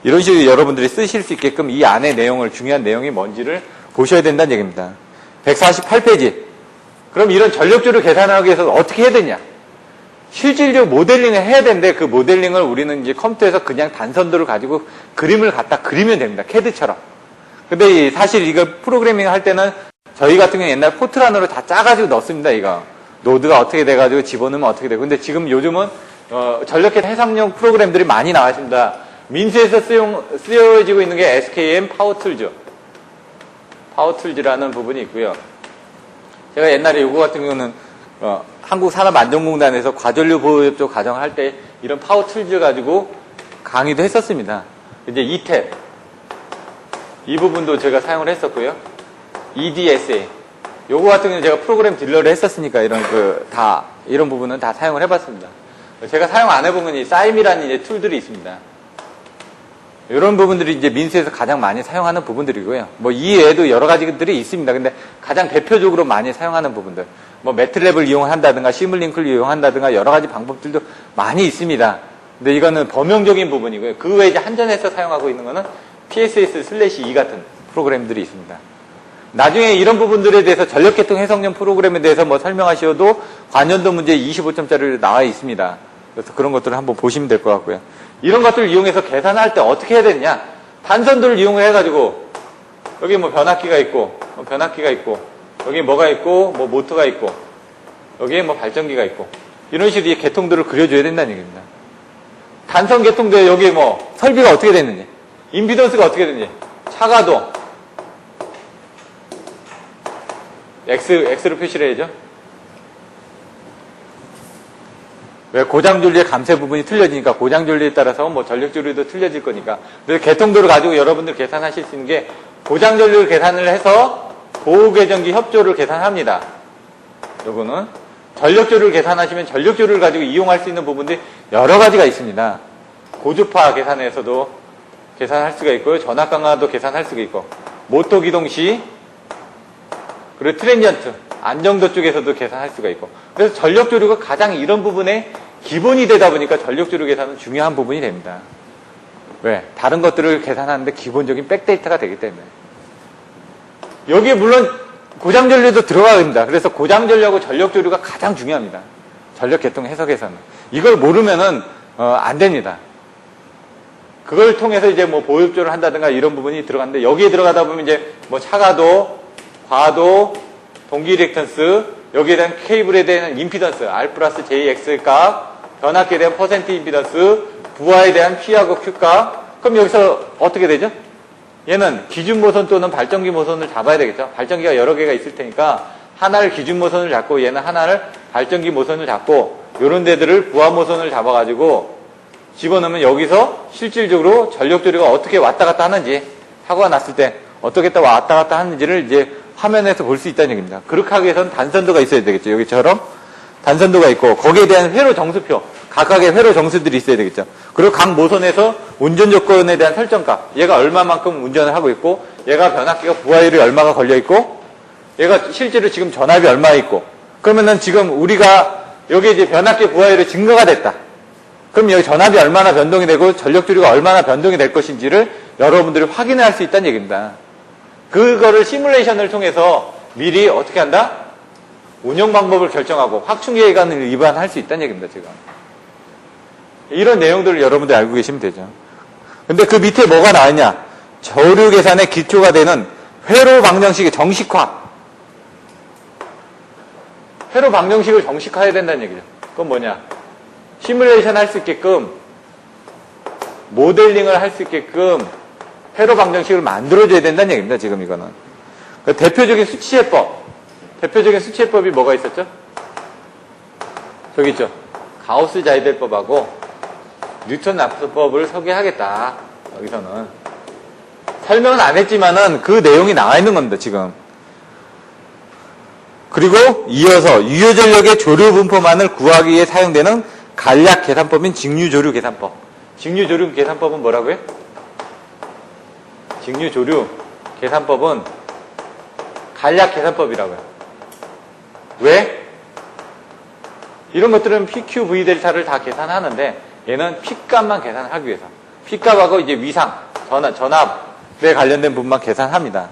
이런 식으로 여러분들이 쓰실 수 있게끔 이 안에 내용을, 중요한 내용이 뭔지를 보셔야 된다는 얘기입니다. 148페이지. 그럼 이런 전력조를 계산하기 위해서 어떻게 해야 되냐? 실질적 모델링을 해야 되는데 그 모델링을 우리는 이제 컴퓨터에서 그냥 단선들을 가지고 그림을 갖다 그리면 됩니다. 캐드처럼. 근데 사실 이거 프로그래밍 할 때는 저희 같은 경우는 옛날 포트란으로 다 짜가지고 넣습니다, 이거. 노드가 어떻게 돼가지고 집어넣으면 어떻게 되고. 근데 지금 요즘은, 전력계 해상용 프로그램들이 많이 나와 있습니다. 민수에서 쓰여지고 있는 게 SKM 파워툴즈. 파워툴즈라는 부분이 있고요. 제가 옛날에 요거 같은 경우는, 한국산업안전공단에서 과전류 보호협조 과정을 할 때 이런 파워툴즈 가지고 강의도 했었습니다. 이제 ETAP. 이 부분도 제가 사용을 했었고요. EDSA. 요거 같은 경우는 제가 프로그램 딜러를 했었으니까 이런 부분은 다 사용을 해봤습니다. 제가 사용 안 해본 건 이 사임이라는 이제 툴들이 있습니다. 이런 부분들이 이제 민수에서 가장 많이 사용하는 부분들이고요. 뭐 이 외에도 여러 가지들이 있습니다. 근데 가장 대표적으로 많이 사용하는 부분들. 뭐 매트랩을 이용한다든가 시뮬링크를 이용한다든가 여러 가지 방법들도 많이 있습니다. 근데 이거는 범용적인 부분이고요. 그 외에 이제 한전에서 사용하고 있는 거는 PSS/E 같은 프로그램들이 있습니다. 나중에 이런 부분들에 대해서 전력계통 해석용 프로그램에 대해서 뭐 설명하셔도 관련도 문제 25점짜리 나와 있습니다. 그래서 그런 것들을 한번 보시면 될 것 같고요. 이런 것들을 이용해서 계산할 때 어떻게 해야 되느냐? 단선들을 이용을 해가지고 여기 뭐 변압기가 있고 여기 뭐가 있고 뭐 모터가 있고 여기에 뭐 발전기가 있고 이런 식으로 이 계통들을 그려줘야 된다는 얘기입니다. 단선 계통도에 여기 뭐 설비가 어떻게 됐는지, 임피던스가 어떻게 됐는지, 차가도 X로 표시를 해야죠. 왜 고장전류의 감쇄 부분이 틀려지니까 고장전류에 따라서 뭐 전력전류도 틀려질 거니까. 그래서 계통도를 가지고 여러분들 계산하실 수 있는 게 고장전류를 계산을 해서 보호계전기 협조를 계산합니다. 요거는 전력조류를 계산하시면 전력조류를 가지고 이용할 수 있는 부분들이 여러 가지가 있습니다. 고주파 계산에서도 계산할 수가 있고요. 전압 강화도 계산할 수가 있고 모터 기동 시 그리고 트랜지언트 안정도 쪽에서도 계산할 수가 있고 그래서 전력조류가 가장 이런 부분에 기본이 되다 보니까 전력조류 계산은 중요한 부분이 됩니다. 왜? 다른 것들을 계산하는데 기본적인 백데이터가 되기 때문에. 여기에 물론 고장전류도 들어가야 됩니다. 그래서 고장전류하고 전력조류가 가장 중요합니다. 전력계통 해석에서는. 이걸 모르면은 안 됩니다. 그걸 통해서 이제 뭐 보흡조를 한다든가 이런 부분이 들어갔는데, 여기에 들어가다 보면 이제 뭐 차가도, 과도, 동기 리액턴스, 여기에 대한 케이블에 대한 임피던스, R 플러스 JX 값, 변압기에 대한 퍼센트 임피던스, 부하에 대한 P하고 Q 값. 그럼 여기서 어떻게 되죠? 얘는 기준 모선 또는 발전기 모선을 잡아야 되겠죠. 발전기가 여러 개가 있을 테니까 하나를 기준 모선을 잡고 얘는 하나를 발전기 모선을 잡고, 요런 데들을 부하 모선을 잡아가지고 집어넣으면 여기서 실질적으로 전력조류가 어떻게 왔다 갔다 하는지, 사고가 났을 때 어떻게 왔다 갔다 하는지를 이제 화면에서 볼 수 있다는 얘기입니다. 그렇게 하기 위해서는 단선도가 있어야 되겠죠. 여기처럼 단선도가 있고, 거기에 대한 회로 정수표, 각각의 회로 정수들이 있어야 되겠죠. 그리고 각 모선에서 운전 조건에 대한 설정값, 얘가 얼마만큼 운전을 하고 있고, 얘가 변압기가 부하율이 얼마가 걸려 있고, 얘가 실제로 지금 전압이 얼마 있고, 그러면은 지금 우리가 여기 이제 변압기 부하율이 증가가 됐다. 그럼 여기 전압이 얼마나 변동이 되고 전력조류가 얼마나 변동이 될 것인지를 여러분들이 확인을 할 수 있다는 얘기입니다. 그거를 시뮬레이션을 통해서 미리 어떻게 한다? 운영 방법을 결정하고 확충계획안을 위반할 수 있다는 얘기입니다, 지금. 이런 내용들을 여러분들이 알고 계시면 되죠. 근데 그 밑에 뭐가 나왔냐? 저류 계산의 기초가 되는 회로 방정식의 정식화. 회로 방정식을 정식화해야 된다는 얘기죠. 그건 뭐냐? 시뮬레이션 할 수 있게끔, 모델링을 할 수 있게끔 회로 방정식을 만들어줘야 된다는 얘기입니다, 지금 이거는. 그러니까 대표적인 수치해법. 대표적인 수치해법이 뭐가 있었죠? 저기 있죠. 가우스 자이델법하고 뉴턴 납수법을 소개하겠다. 여기서는. 설명은 안 했지만은 그 내용이 나와 있는 겁니다, 지금. 그리고 이어서 유효전력의 조류 분포만을 구하기 위해 사용되는 간략 계산법인 직류조류 계산법. 직류조류 계산법은 뭐라고요? 직류조류 계산법은 간략 계산법이라고요. 왜? 이런 것들은 PQ, V 델타를 다 계산하는데 얘는 P값만 계산하기 위해서. P값하고 이제 위상, 전압에 관련된 부분만 계산합니다.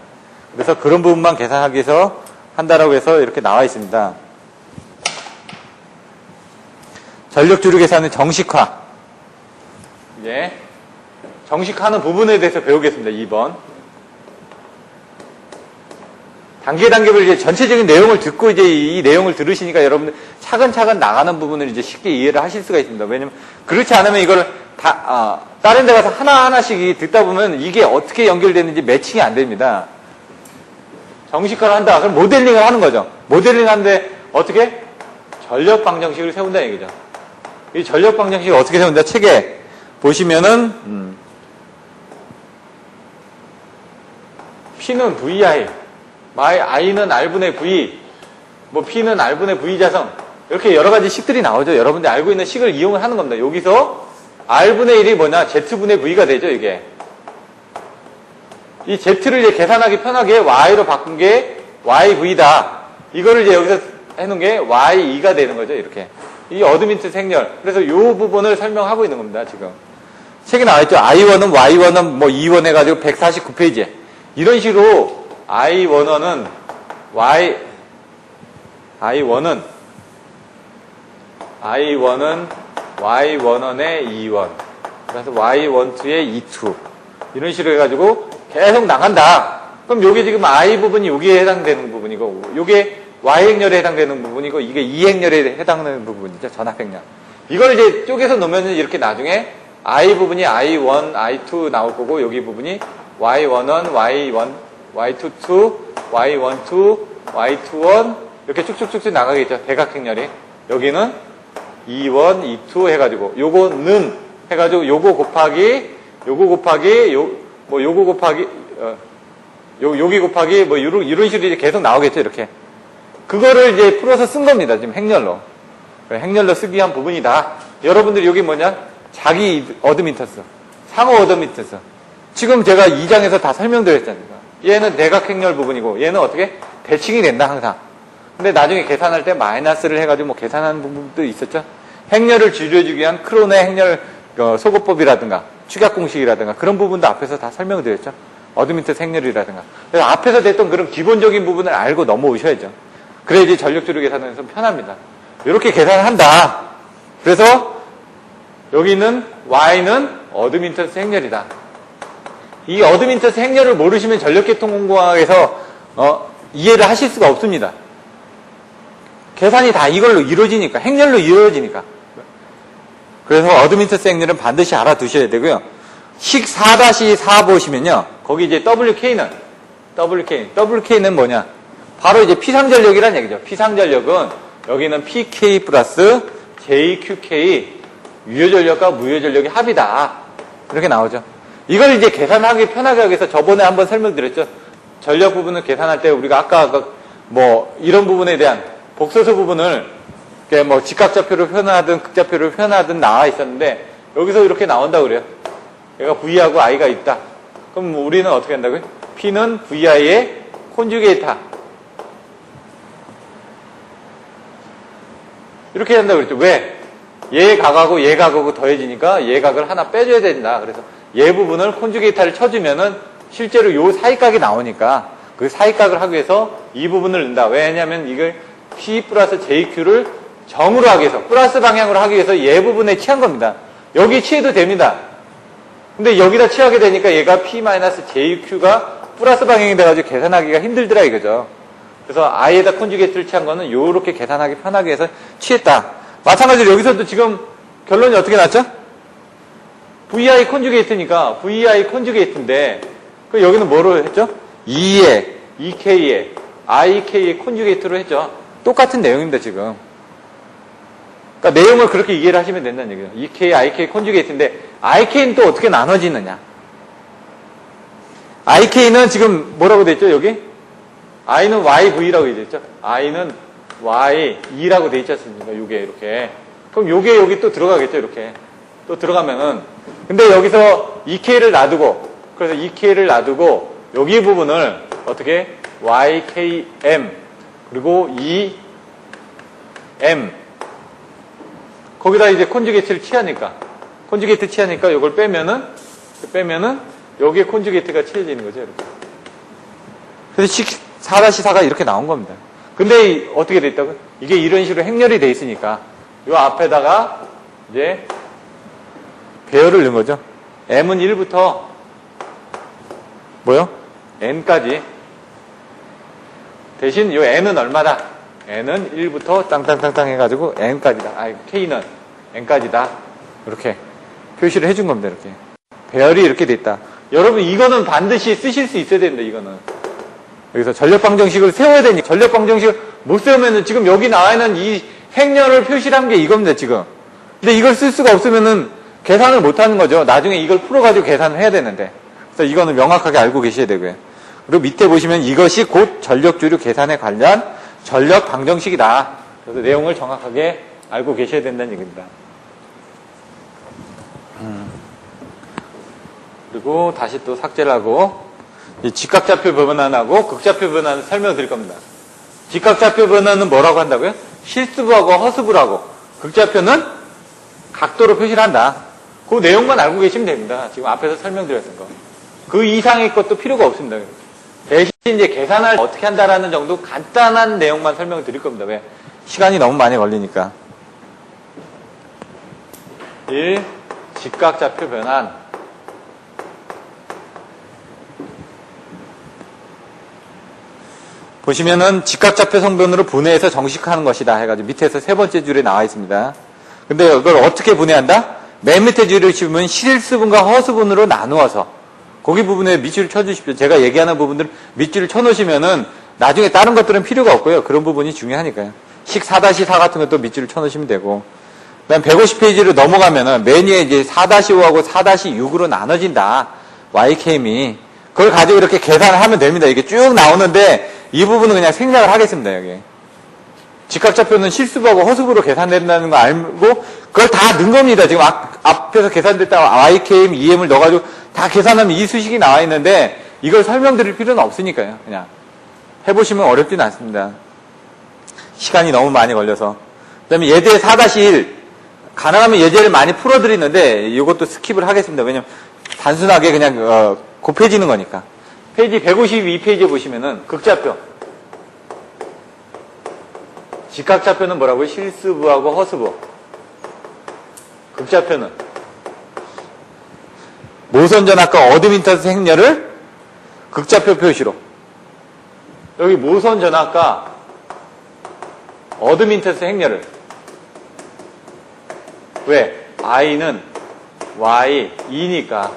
그래서 그런 부분만 계산하기 위해서 한다라고 해서 이렇게 나와 있습니다. 전력조류 계산의 정식화. 예. 정식화하는 부분에 대해서 배우겠습니다. 2번. 단계별로 이제 전체적인 내용을 듣고 이제 이 내용을 들으시니까 여러분들 차근차근 나가는 부분을 이제 쉽게 이해를 하실 수가 있습니다. 왜냐면 그렇지 않으면 이걸 다른 데 가서 하나하나씩 듣다 보면 이게 어떻게 연결되는지 매칭이 안 됩니다. 정식화를 한다. 그럼 모델링을 하는 거죠. 모델링 하는데 어떻게? 전력 방정식을 세운다는 얘기죠. 이 전력 방정식을 어떻게 세운다? 책에 보시면은 P는 VI, I는 R분의 V, 뭐 P는 R분의 V 자성, 이렇게 여러 가지 식들이 나오죠. 여러분들이 알고 있는 식을 이용을 하는 겁니다. 여기서 R분의 1이 뭐냐? Z분의 V가 되죠, 이게. 이 Z를 이제 계산하기 편하게 Y로 바꾼 게 YV다. 이거를 이제 여기서 해놓은 게 Y2가 되는 거죠, 이렇게. 이 어드민트 생렬. 그래서 이 부분을 설명하고 있는 겁니다, 지금. 책에 나와있죠. I1은 Y1은 뭐 2원 해가지고 149페이지에. 이런 식으로 I1은 Y1은 Y1의 2원. 그래서 Y12의 2, 이런 식으로 해가지고 계속 나간다. 그럼 요게 지금 I 부분이 여기에 해당되는 부분이고, 요게 Y행렬에 해당되는 부분이고, 이게 E행렬에 해당되는 부분이죠. 전압행렬. 이걸 이제 쪼개서 놓으면 이렇게 나중에 I 부분이 I1, I2 나올 거고, 여기 부분이 Y11, Y1, Y22, Y12, Y21, 이렇게 쭉쭉쭉쭉 나가겠죠. 대각행렬이. 여기는 E1, E2 해가지고, 요거는 해가지고, 요거 곱하기, 여기 곱하기, 뭐, 이런 식으로 이제 계속 나오겠죠, 이렇게. 그거를 이제 풀어서 쓴 겁니다, 지금 행렬로. 행렬로 쓰기 위한 부분이다. 여러분들이 여기 뭐냐? 자기 어드민터스, 상호 어드민터스. 지금 제가 2장에서 다 설명드렸잖아요. 얘는 대각행렬 부분이고, 얘는 어떻게? 대칭이 된다, 항상. 근데 나중에 계산할 때 마이너스를 해가지고 뭐 계산하는 부분도 있었죠? 행렬을 줄여주기 위한 크론의 행렬 소거법이라든가 축약 공식이라든가 그런 부분도 앞에서 다 설명을 드렸죠. 어드민턴스 행렬이라든가. 그래서 앞에서 됐던 그런 기본적인 부분을 알고 넘어오셔야죠. 그래야지 전력조류 계산에서 편합니다. 이렇게 계산을 한다. 그래서 여기 있는 Y는 어드민턴스 행렬이다. 이 어드민턴스 행렬을 모르시면 전력계통공학에서 이해를 하실 수가 없습니다. 계산이 다 이걸로 이루어지니까, 행렬로 이루어지니까. 그래서 어드민턴스 행렬은 반드시 알아두셔야 되고요. 식 4-4 보시면요. 거기 이제 WK는 뭐냐? 바로 이제 피상전력이란 얘기죠. 피상전력은 여기는 PK 플러스 JQK 유효전력과 무효전력의 합이다. 이렇게 나오죠. 이걸 이제 계산하기 편하게 하기 위해서 저번에 한번 설명드렸죠. 전력 부분을 계산할 때 우리가 아까 뭐 이런 부분에 대한 복소수 부분을 뭐 직각좌표로 표현하든 극좌표로 표현하든 나와 있었는데 여기서 이렇게 나온다고 그래요. 얘가 V하고 I가 있다. 그럼 우리는 어떻게 한다고요? P는 VI의 콘주게이트다. 이렇게 한다고 그랬죠. 왜? 얘 각하고 얘 각하고 더해지니까 얘 각을 하나 빼줘야 된다. 그래서 얘 부분을 콘주게이트를 쳐주면은 실제로 요 사이각이 나오니까 그 사이각을 하기 위해서 이 부분을 넣는다. 왜냐면 이걸 P 플러스 JQ를 정으로 하기 위해서 플러스 방향으로 하기 위해서 얘 부분에 취한 겁니다. 여기 취해도 됩니다. 근데 여기다 취하게 되니까 얘가 P 마이너스 JQ가 플러스 방향이 돼가지고 계산하기가 힘들더라 이거죠. 그래서 I에다 콘주게이트를 취한 거는 요렇게 계산하기 편하게 해서 취했다. 마찬가지로 여기서도 지금 결론이 어떻게 났죠? VI 콘주게이트니까 VI 콘주게이트인데 그 여기는 뭐로 했죠? E에 EK에 IK에 콘주게이트로 했죠. 똑같은 내용입니다 지금. 그러니까 내용을 그렇게 이해를 하시면 된다는 얘기예요. EK, IK 콘주게이트인데 IK는 또 어떻게 나눠지느냐? IK는 지금 뭐라고 돼 있죠 여기? I는 YV라고 돼 있죠. I는 YE라고 돼 있지 않습니까? 요게 이렇게. 그럼 요게 여기 또 들어가겠죠 이렇게. 또 들어가면은 근데 여기서 EK를 놔두고 그래서 EK를 놔두고 여기 부분을 어떻게 YKM 그리고 EM 거기다 이제 콘주게이트를 취하니까 이걸 빼면은 여기에 콘주게이트가 취해지는 거죠 이렇게. 그래서 4-4가 이렇게 나온 겁니다. 근데 어떻게 돼 있다고요? 이게 이런 식으로 행렬이 돼 있으니까 요 앞에다가 이제 배열을 넣은 거죠. M은 1부터 뭐요? N까지. 대신 요 N은 얼마다? N은 1부터 땅땅땅땅 해가지고 N까지다. K는 N까지다. 이렇게 표시를 해준 겁니다. 이렇게. 배열이 이렇게 돼 있다. 여러분 이거는 반드시 쓰실 수 있어야 됩니다. 이거는. 여기서 전력방정식을 세워야 되니까 전력방정식을 못 세우면은 지금 여기 나와 있는 이 행렬을 표시한 게 이겁니다. 지금. 근데 이걸 쓸 수가 없으면은 계산을 못 하는 거죠. 나중에 이걸 풀어가지고 계산을 해야 되는데. 그래서 이거는 명확하게 알고 계셔야 되고요. 그리고 밑에 보시면 이것이 곧 전력주류 계산에 관련 전력 방정식이다. 그래서 내용을 정확하게 알고 계셔야 된다는 얘기입니다. 그리고 다시 또 삭제를 하고 이 직각좌표 변환하고 극좌표 변환을 설명드릴 겁니다. 직각좌표 변환은 뭐라고 한다고요? 실수부하고 허수부라고. 극좌표는 각도로 표시를 한다. 그 내용만 알고 계시면 됩니다. 지금 앞에서 설명드렸던 거. 그 이상의 것도 필요가 없습니다. 대신 이제 계산을 어떻게 한다라는 정도 간단한 내용만 설명드릴 겁니다. 왜? 시간이 너무 많이 걸리니까. 1. 직각좌표 변환. 보시면은 직각좌표 성분으로 분해해서 정식화하는 것이다 해가지고 밑에서 세 번째 줄에 나와 있습니다. 근데 이걸 어떻게 분해한다? 맨 밑에 줄을 치면 실수분과 허수분으로 나누어서 거기 부분에 밑줄을 쳐주십시오. 제가 얘기하는 부분들 밑줄을 쳐놓으시면은 나중에 다른 것들은 필요가 없고요. 그런 부분이 중요하니까요. 식 4-4 같은 것도 밑줄을 쳐놓으시면 되고 그다음 150페이지로 넘어가면은 맨 위에 이제 4-5하고 4-6으로 나눠진다. YKM이 그걸 가지고 이렇게 계산을 하면 됩니다. 이게 쭉 나오는데 이 부분은 그냥 생략을 하겠습니다. 여기 직각좌표는 실수부하고 허수부로 계산된다는 거 알고 그걸 다 넣은 겁니다. 지금 앞에서 계산됐다 YKM, EM을 넣어가지고 다 계산하면 이 수식이 나와 있는데 이걸 설명드릴 필요는 없으니까요. 그냥 해보시면 어렵진 않습니다. 시간이 너무 많이 걸려서. 그 다음에 예제 4-1 가능하면 예제를 많이 풀어드리는데 이것도 스킵을 하겠습니다. 왜냐면 단순하게 그냥 곱해지는 거니까. 페이지 152페이지에 보시면은 극좌표. 직각좌표는 뭐라고요? 실수부하고 허수부. 극좌표는 모선전압과 어드민턴스 행렬을 극좌표 표시로. 여기 모선전압과 어드민턴스 행렬을. 왜? I는 Y, E니까.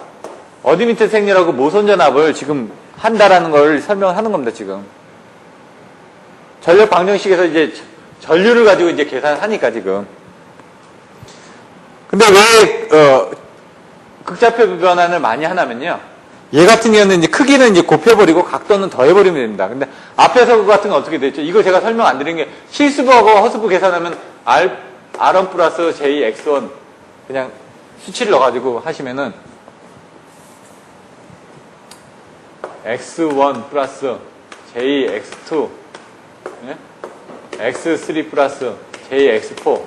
어드민턴스 행렬하고 모선전압을 지금 한다라는 걸 설명을 하는 겁니다, 지금. 전력 방정식에서 이제 전류를 가지고 이제 계산하니까, 지금. 근데 왜, 극좌표 변환을 많이 하냐면요. 얘 같은 경우는 이제 크기는 이제 곱해버리고 각도는 더해버리면 됩니다. 근데 앞에서 그거 같은 건 어떻게 됐죠? 이거 제가 설명 안 드린 게 실수부하고 허수부 계산하면 R1 플러스 JX1 그냥 수치를 넣어가지고 하시면은 X1 플러스 JX2 예? X3 플러스 JX4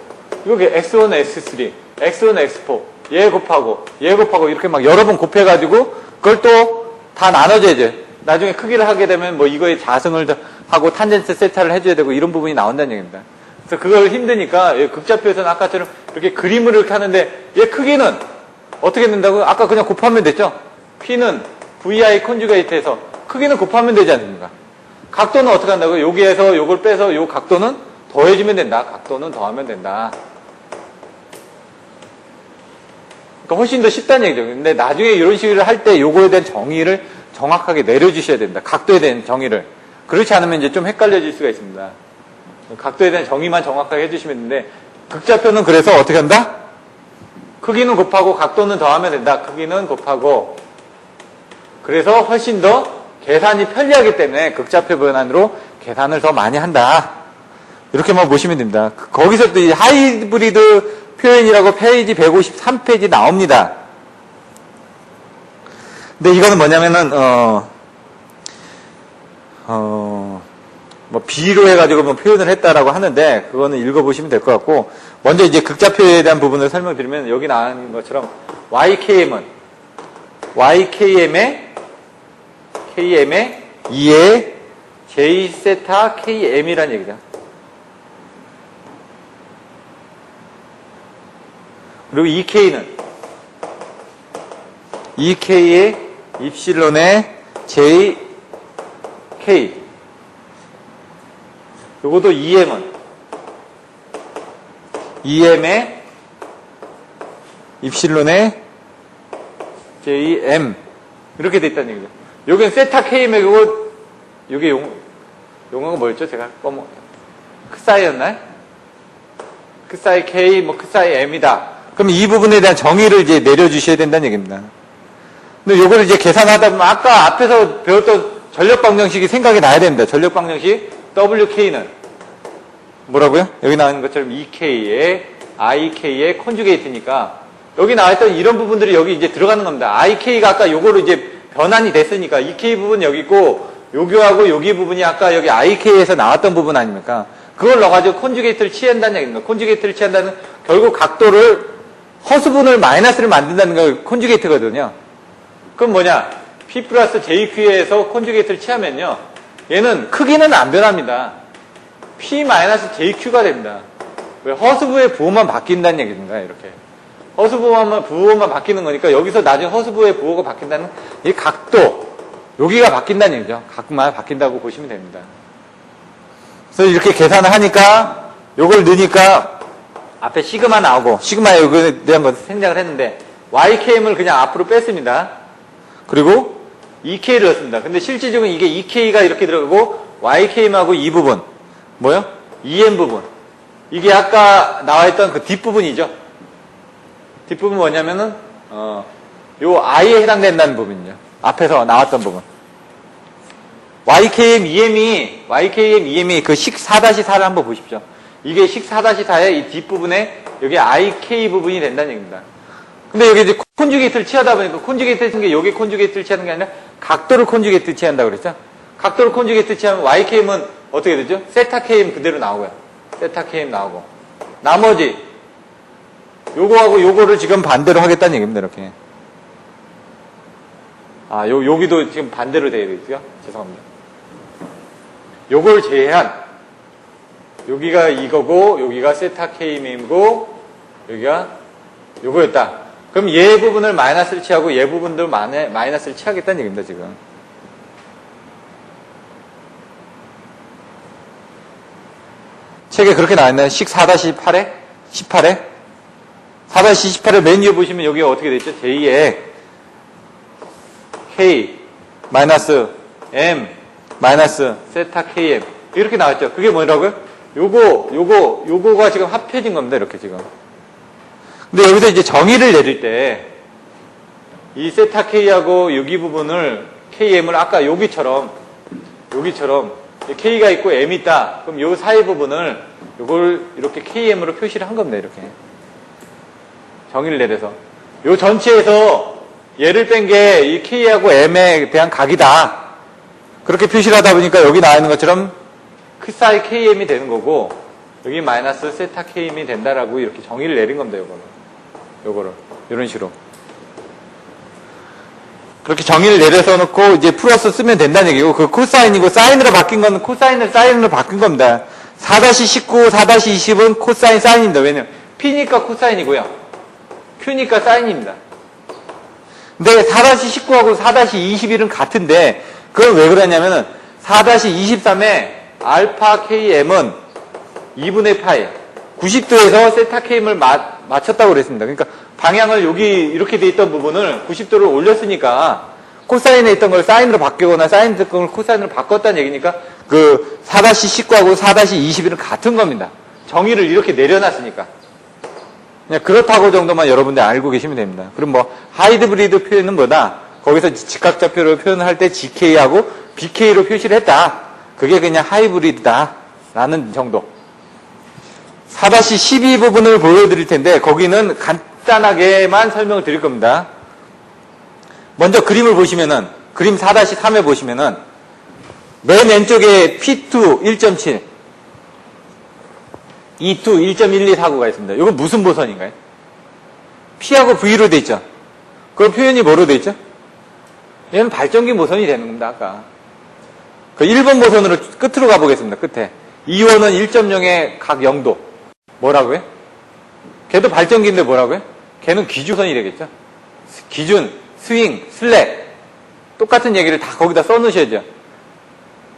이거 X1, X3 X1, X4 얘 곱하고 이렇게 막 여러 번 곱해가지고 그걸 또 다 나눠줘야죠. 나중에 크기를 하게 되면 뭐 이거에 자승을 하고 탄젠트 세타를 해줘야 되고 이런 부분이 나온다는 얘기입니다. 그래서 그걸 힘드니까 극좌표에서는 아까처럼 이렇게 그림을 이렇게 하는데 얘 크기는 어떻게 된다고요? 아까 그냥 곱하면 됐죠? P는 VI 콘주게이트에서 크기는 곱하면 되지 않습니까? 각도는 어떻게 한다고요? 여기에서 요걸 빼서 요 각도는 더해주면 된다. 각도는 더하면 된다. 그러니까 훨씬 더 쉽다는 얘기죠. 근데 나중에 이런 식으로 할 때 요거에 대한 정의를 정확하게 내려주셔야 됩니다. 각도에 대한 정의를. 그렇지 않으면 이제 좀 헷갈려질 수가 있습니다. 각도에 대한 정의만 정확하게 해주시면 되는데 극좌표는 그래서 어떻게 한다? 크기는 곱하고 각도는 더하면 된다. 크기는 곱하고 그래서 훨씬 더 계산이 편리하기 때문에 극좌표 변환으로 계산을 더 많이 한다. 이렇게만 보시면 됩니다. 거기서 또 이 하이브리드 표현이라고 페이지 153페이지 나옵니다. 근데 이거는 뭐냐면은 뭐 B로 해가지고 뭐 표현을 했다라고 하는데 그거는 읽어보시면 될 것 같고 먼저 이제 극좌표에 대한 부분을 설명드리면 여기 나온 것처럼 YKM은 YKM의 KM의 2의 J 세타 KM이라는 얘기죠. 그리고 EK는 EK의 입실론의 JK 요것도 EM은 EM의 입실론의 JM 이렇게 돼 있다는 얘기죠. 여기는 세타 K의 요거 요게 용어가 뭐였죠? 제가 크사이였나요? 크사이 K 뭐 크사이 M이다. 그럼 이 부분에 대한 정의를 이제 내려주셔야 된다는 얘기입니다. 근데 요거를 이제 계산하다 보면 아까 앞에서 배웠던 전력 방정식이 생각이 나야 됩니다. 전력 방정식 WK는 뭐라고요? 여기 나오는 것처럼 EK의 IK의 콘주게이트니까 여기 나와있던 이런 부분들이 여기 이제 들어가는 겁니다. IK가 아까 요거로 이제 변환이 됐으니까 EK 부분 여기 있고 여기하고 여기 부분이 아까 여기 IK에서 나왔던 부분 아닙니까? 그걸 넣어가지고 콘주게이트를 취한다는 얘기입니다. 콘주게이트를 취한다는 결국 각도를 허수분을 마이너스를 만든다는 게 콘주게이트거든요. 그럼 뭐냐? P 플러스 JQ에서 콘주게이트를 취하면요. 얘는 크기는 안 변합니다. P 마이너스 JQ가 됩니다. 왜? 허수부의 부호만 바뀐다는 얘기입니다. 이렇게. 부호만 바뀌는 거니까 여기서 나중에 허수부의 부호가 바뀐다는 이 각도, 여기가 바뀐다는 얘기죠. 각만 바뀐다고 보시면 됩니다. 그래서 이렇게 계산을 하니까 요걸 넣으니까 앞에 시그마 나오고 시그마에 여기에 대한 것을 생략을 했는데 YKM을 그냥 앞으로 뺐습니다. 그리고 EK를 넣었습니다. 근데 실질적으로 이게 EK가 이렇게 들어가고 YKM하고 이 부분 뭐요? EM 부분 이게 아까 나와있던 그 뒷부분이죠. 뒷부분 뭐냐면은 요 I에 해당된다는 부분이죠. 앞에서 나왔던 부분 YKM, EM이 그 식 4-4를 한번 보십시오. 이게 식 4-4의 이 뒷부분에 여기 IK 부분이 된다는 얘기입니다. 근데 여기 이제 콘주게이트를 취하다 보니까 콘주게이트를 취한 게 여기 콘주게이트를 취하는 게 아니라 각도를 콘주게이트 취한다고 그랬죠? 각도를 콘주게이트 취하면 YKM은 어떻게 되죠? 세타 KM 그대로 나오고요. 세타 KM 나오고. 나머지 요거하고 요거를 지금 반대로 하겠다는 얘기입니다. 이렇게. 아, 여기도 지금 반대로 돼야 되죠? 죄송합니다. 요걸 제외한, 여기가 이거고, 여기가 세타 K임이고, 여기가 요거였다. 그럼 얘 부분을 마이너스를 취하고 얘 부분도 마이너스를 취하겠다는 얘기입니다, 지금. 책에 그렇게 나와있나요? 식 4-8에? 18에? 4-18에 맨 위에 보시면 여기가 어떻게 되어 있죠? j2의 K 마이너스 M 마이너스 세타 KM 이렇게 나왔죠. 그게 뭐라고요? 요거가 지금 합해진 겁니다. 이렇게 지금. 근데 여기서 이제 정의를 내릴 때 이 세타 K하고 여기 부분을 KM을 아까 여기처럼 K가 있고 M이 있다. 그럼 요 사이 부분을 요걸 이렇게 KM으로 표시를 한 겁니다. 이렇게. 정의를 내려서. 요 전체에서 얘를 뺀 게 이 K하고 M에 대한 각이다. 그렇게 표시를 하다 보니까 여기 나와 있는 것처럼 크사이 KM이 되는 거고 여기 마이너스 세타 KM이 된다라고 이렇게 정의를 내린 겁니다. 요거를. 이런 식으로. 그렇게 정의를 내려서 놓고 이제 플러스 쓰면 된다는 얘기고 그 코사인이고 사인으로 바뀐 건 코사인을 사인으로 바뀐 겁니다. 4-19, 4-20은 코사인 사인입니다. 왜냐면 P니까 코사인이고요. Q니까 사인입니다. 근데 4-19하고 4-21은 같은데 그건 왜 그러냐면은 4-23에 알파 KM은 2분의 파이 90도에서 세타 KM을 맞췄다고 그랬습니다. 그러니까 방향을 여기 이렇게 돼 있던 부분을 90도를 올렸으니까 코사인에 있던 걸 사인으로 바뀌거나 사인에 있던 걸 코사인으로 바꿨다는 얘기니까 그 4-19하고 4-21은 같은 겁니다. 정의를 이렇게 내려놨으니까. 그냥 그렇다고 정도만 여러분들 알고 계시면 됩니다. 그럼 뭐 하이브리드 표현은 뭐다? 거기서 직각좌표를 표현할 때 GK하고 BK로 표시를 했다. 그게 그냥 하이브리드다. 라는 정도. 4-12 부분을 보여드릴 텐데 거기는 간단하게만 설명을 드릴 겁니다. 먼저 그림을 보시면은 그림 4-3에 보시면은 맨 왼쪽에 P2 1.7 E2 1.1249가 있습니다. 이건 무슨 모선인가요? P하고 V로 돼 있죠. 그럼 표현이 뭐로 돼 있죠? 얘는 발전기 모선이 되는 겁니다. 아까 그 1번 모선으로 끝으로 가보겠습니다. 끝에 2호는 1.0의 각 0도 뭐라고요? 걔도 발전기인데 뭐라고요? 걔는 기준선이 되겠죠. 기준, 스윙, 슬랙 똑같은 얘기를 다 거기다 써놓으셔야죠.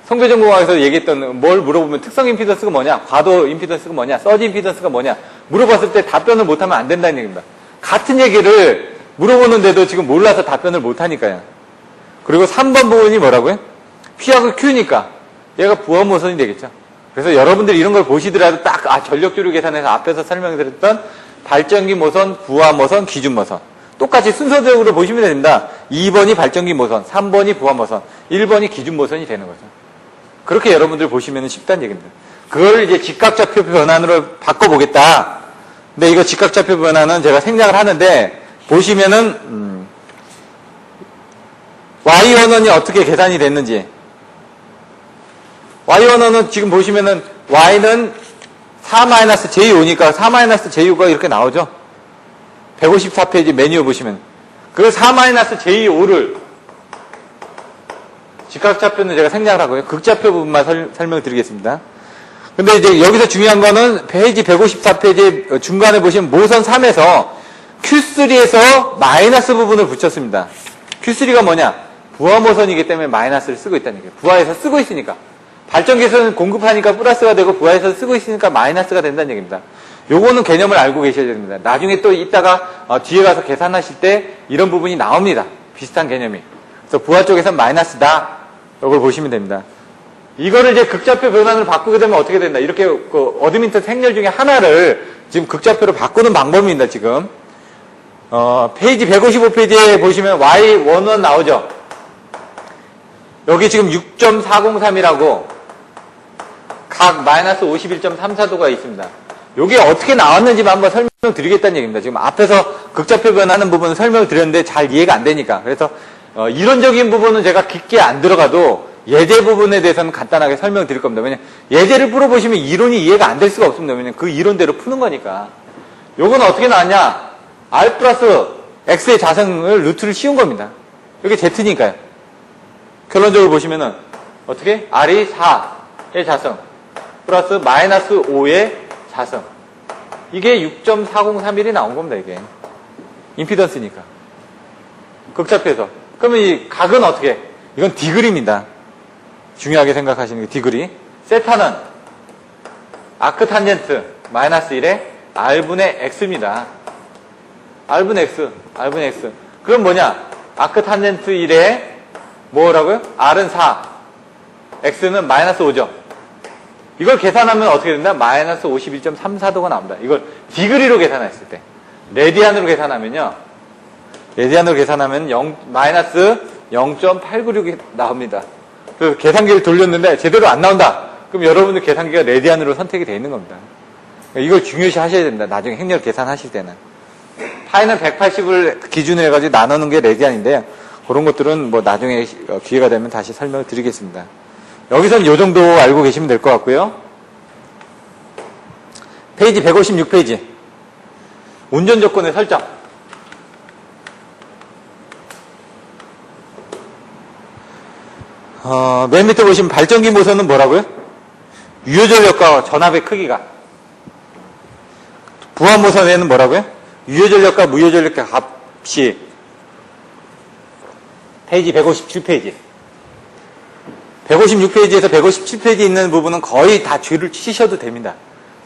성배전공학에서 얘기했던 뭘 물어보면 특성 임피던스가 뭐냐, 과도 임피던스가 뭐냐, 서지 임피던스가 뭐냐 물어봤을 때 답변을 못하면 안 된다는 얘기입니다. 같은 얘기를 물어보는데도 지금 몰라서 답변을 못하니까요. 그리고 3번 부분이 뭐라고요? P하고 Q니까 얘가 부하모선이 되겠죠. 그래서 여러분들이 이런 걸 보시더라도 딱 전력조류 계산에서 앞에서 설명드렸던 발전기 모선, 부하모선, 기준모선 똑같이 순서대로 보시면 됩니다. 2번이 발전기 모선, 3번이 부하모선, 1번이 기준모선이 되는 거죠. 그렇게 여러분들 보시면 쉽다는 얘기입니다. 그걸 이제 직각좌표 변환으로 바꿔보겠다. 근데 이거 직각좌표 변환은 제가 생략을 하는데 보시면은 Y 원원이 어떻게 계산이 됐는지 Y 원원은 지금 보시면은 Y는 4-j5니까 4-j5가 이렇게 나오죠. 154페이지 메뉴 보시면 그 4-j5를 직각좌표는 제가 생략을 하고요. 극좌표 부분만 설명드리겠습니다. 근데 이제 여기서 중요한 거는 페이지 154페이지 중간에 보시면 모선 3에서 Q3에서 마이너스 부분을 붙였습니다. Q3가 뭐냐? 부하모선이기 때문에 마이너스를 쓰고 있다는 얘기예요. 부하에서 쓰고 있으니까. 발전기에서는 공급하니까 플러스가 되고 부하에서 쓰고 있으니까 마이너스가 된다는 얘기입니다. 요거는 개념을 알고 계셔야 됩니다. 나중에 또 이따가 뒤에 가서 계산하실 때 이런 부분이 나옵니다. 비슷한 개념이. 그래서 부하 쪽에서는 마이너스다. 이걸 보시면 됩니다. 이거를 이제 극좌표 변환으로 바꾸게 되면 어떻게 된다. 이렇게 그 어드민턴 행렬 중에 하나를 지금 극좌표로 바꾸는 방법입니다. 지금 페이지 155페이지에 보시면 Y11 나오죠. 여기 지금 6.403이라고 각 마이너스 51.34도가 있습니다. 이게 어떻게 나왔는지만 한번 설명드리겠다는 얘기입니다. 지금 앞에서 극좌표 변하는 부분은 설명을 드렸는데 잘 이해가 안 되니까. 그래서 이론적인 부분은 제가 깊게 안 들어가도 예제 부분에 대해서는 간단하게 설명드릴 겁니다. 왜냐면 예제를 풀어보시면 이론이 이해가 안 될 수가 없습니다. 왜냐면 그 이론대로 푸는 거니까. 요건 어떻게 나왔냐? R 플러스 X의 자성을 루트를 씌운 겁니다. 이게 Z니까요. 결론적으로 보시면은 어떻게? R이 4의 자성 플러스 마이너스 5의 자성. 이게 6.4031이 나온 겁니다, 이게. 임피던스니까. 극좌표에서. 그러면 이 각은 어떻게? 이건 디그리입니다. 중요하게 생각하시는 게 디그리. 세타는 아크 탄젠트 마이너스 1의 R분의 X입니다. R분의 X, R분의 X. 그럼 뭐냐? 아크 탄젠트 1의 뭐라고요? R은 4, X는 마이너스 5죠. 이걸 계산하면 어떻게 된다? 마이너스 51.34도가 나옵니다. 이걸 디그리로 계산했을 때. 레디안으로 계산하면요. 레디안으로 계산하면 마이너스 0.896이 나옵니다. 그래서 계산기를 돌렸는데 제대로 안 나온다. 그럼 여러분들 계산기가 레디안으로 선택이 되어 있는 겁니다. 이걸 중요시 하셔야 됩니다. 나중에 행렬 계산하실 때는. 파이는 180을 기준으로 해가지고 나누는 게 레디안인데요. 그런 것들은 뭐 나중에 기회가 되면 다시 설명을 드리겠습니다. 여기서는 이 정도 알고 계시면 될 것 같고요. 페이지 156페이지. 운전 조건의 설정. 맨 밑에 보시면 발전기 모선은 뭐라고요? 유효전력과 전압의 크기가. 부하 모선에는 뭐라고요? 유효전력과 무효전력의 값이. 페이지 157페이지. 156페이지에서 157페이지 있는 부분은 거의 다 줄을 치셔도 됩니다.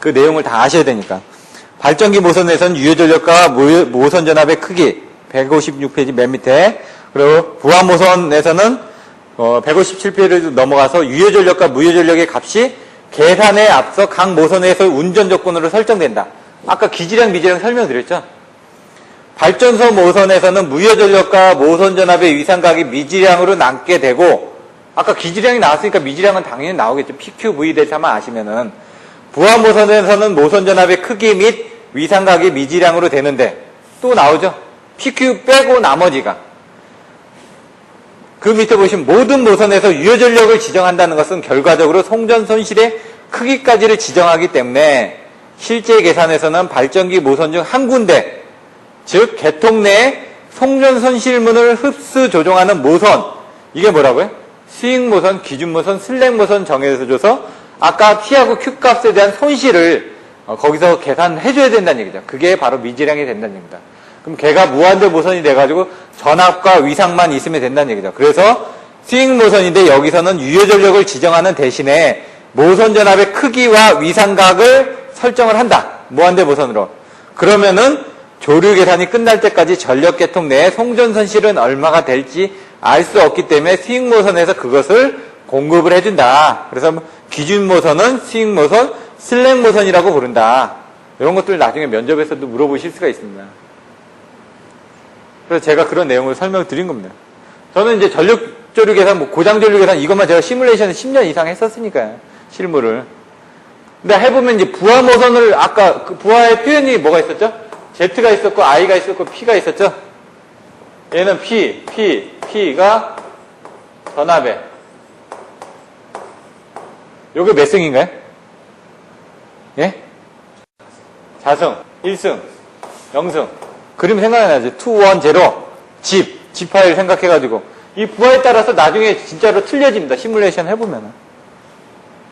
그 내용을 다 아셔야 되니까. 발전기 모선에서는 유효전력과 모선 전압의 크기. 156페이지 맨 밑에. 그리고 부하 모선에서는 157페이지를 넘어가서 유효전력과 무효전력의 값이 계산에 앞서 각 모선에서 운전 조건으로 설정된다. 아까 기지량, 미지량 설명드렸죠? 발전소 모선에서는 무효전력과 모선 전압의 위상각이 미지량으로 남게 되고, 아까 기지량이 나왔으니까 미지량은 당연히 나오겠죠. PQ, V 델타만 아시면은. 부하 모선에서는 모선 전압의 크기 및 위상각이 미지량으로 되는데, 또 나오죠? PQ 빼고 나머지가. 그 밑에 보시면 모든 모선에서 유효전력을 지정한다는 것은 결과적으로 송전 손실의 크기까지를 지정하기 때문에 실제 계산에서는 발전기 모선 중 한 군데, 즉 개통 내에 송전 손실문을 흡수 조정하는 모선, 이게 뭐라고요? 스윙 모선, 기준 모선, 슬랙 모선 정해서 줘서 아까 T하고 Q 값에 대한 손실을 거기서 계산해줘야 된다는 얘기죠. 그게 바로 미지량이 된다는 얘기입니다. 그럼 걔가 무한대 모선이 돼가지고 전압과 위상만 있으면 된다는 얘기죠. 그래서 스윙 모선인데 여기서는 유효전력을 지정하는 대신에 모선 전압의 크기와 위상각을 설정을 한다. 무한대 모선으로. 그러면은 조류 계산이 끝날 때까지 전력 계통 내에 송전 손실은 얼마가 될지 알 수 없기 때문에 스윙 모선에서 그것을 공급을 해준다. 그래서 기준 모선은 스윙 모선, 슬랙 모선이라고 부른다. 이런 것들 나중에 면접에서도 물어보실 수가 있습니다. 그래서 제가 그런 내용을 설명을 드린 겁니다. 저는 이제 전력 조류 계산, 고장 조류 계산 이것만 제가 시뮬레이션을 10년 이상 했었으니까요. 실무를. 근데 해보면 이제 부하 모선을 아까 그 부하의 표현이 뭐가 있었죠? Z가 있었고 I가 있었고 P가 있었죠? 얘는 P가 전압에. 요게 몇 승인가요? 예? 자승, 1승, 0승. 그림 생각나죠? 2, 1, 0. 집 파일 생각해가지고. 이 부하에 따라서 나중에 진짜로 틀려집니다. 시뮬레이션 해보면은.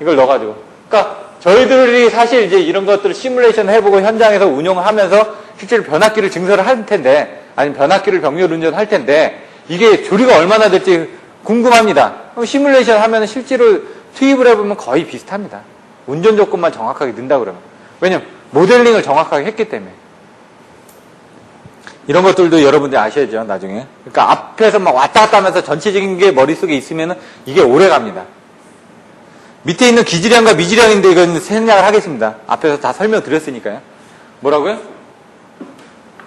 이걸 넣어가지고. 그러니까 저희들이 사실 이제 이런 것들을 시뮬레이션 해보고 현장에서 운용하면서 실제로 변압기를 증설을 할 텐데, 아니면 변압기를 병렬 운전할 텐데, 이게 조리가 얼마나 될지 궁금합니다. 그럼 시뮬레이션 하면 실제로 투입을 해보면 거의 비슷합니다. 운전 조건만 정확하게 넣는다 그러면. 왜냐면 모델링을 정확하게 했기 때문에. 이런 것들도 여러분들이 아셔야죠, 나중에. 그러니까 앞에서 막 왔다 갔다 하면서 전체적인 게 머릿속에 있으면 이게 오래 갑니다. 밑에 있는 기지량과 미지량인데 이건 생략을 하겠습니다. 앞에서 다 설명드렸으니까요. 뭐라고요?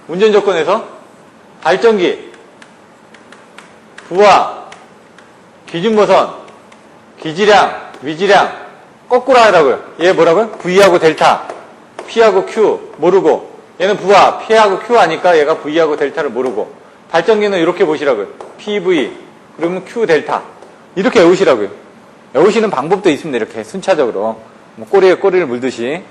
운전 조건에서 발전기, 부하, 기준 모선, 기지량, 미지량, 거꾸로 하라고요. 얘 뭐라고요? V하고 델타, P하고 Q 모르고, 얘는 부하, P하고 Q 하니까 얘가 V하고 델타를 모르고, 발전기는 이렇게 보시라고요. PV, 그러면 Q 델타. 이렇게 외우시라고요. 외우시는 방법도 있습니다. 이렇게 순차적으로. 뭐 꼬리에 꼬리를 물듯이.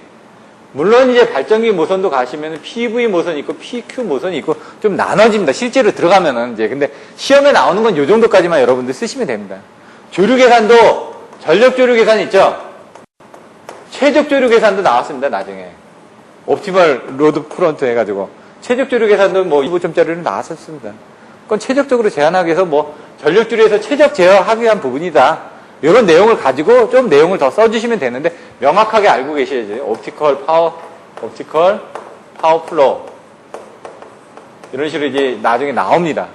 물론 이제 발전기 모선도 가시면 PV 모선이 있고 PQ 모선이 있고 좀 나눠집니다. 실제로 들어가면은 이제. 근데 시험에 나오는 건 요 정도까지만 여러분들 쓰시면 됩니다. 조류 계산도 전력 조류 계산 있죠? 최적 조류 계산도 나왔습니다. 나중에. 옵티멀 로드 프론트 해가지고. 최적 조류 계산도 뭐 25점짜리로 나왔었습니다. 그건 최적적으로 제한하기 위해서 뭐 전력 조류에서 최적 제어하기 위한 부분이다. 이런 내용을 가지고 좀 내용을 더 써주시면 되는데 명확하게 알고 계셔야죠. 옵티컬 파워 플로우 이런 식으로 이제 나중에 나옵니다.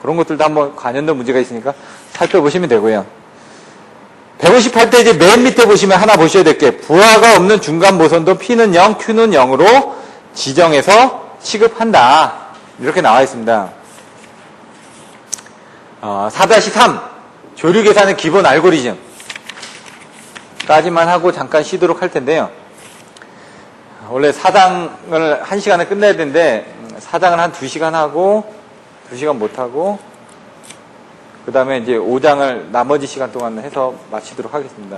그런 것들도 한번 관련된 문제가 있으니까 살펴보시면 되고요. 158대 이제 맨 밑에 보시면 하나 보셔야 될 게 부하가 없는 중간 모선도 P는 0, Q는 0으로 지정해서 취급한다. 이렇게 나와 있습니다. 4-3 조류 계산의 기본 알고리즘 까지만 하고 잠깐 쉬도록 할 텐데요. 원래 4장을 1시간에 끝내야 되는데 4장을 한 2시간 하고 2시간 못하고 그 다음에 이제 5장을 나머지 시간 동안 해서 마치도록 하겠습니다.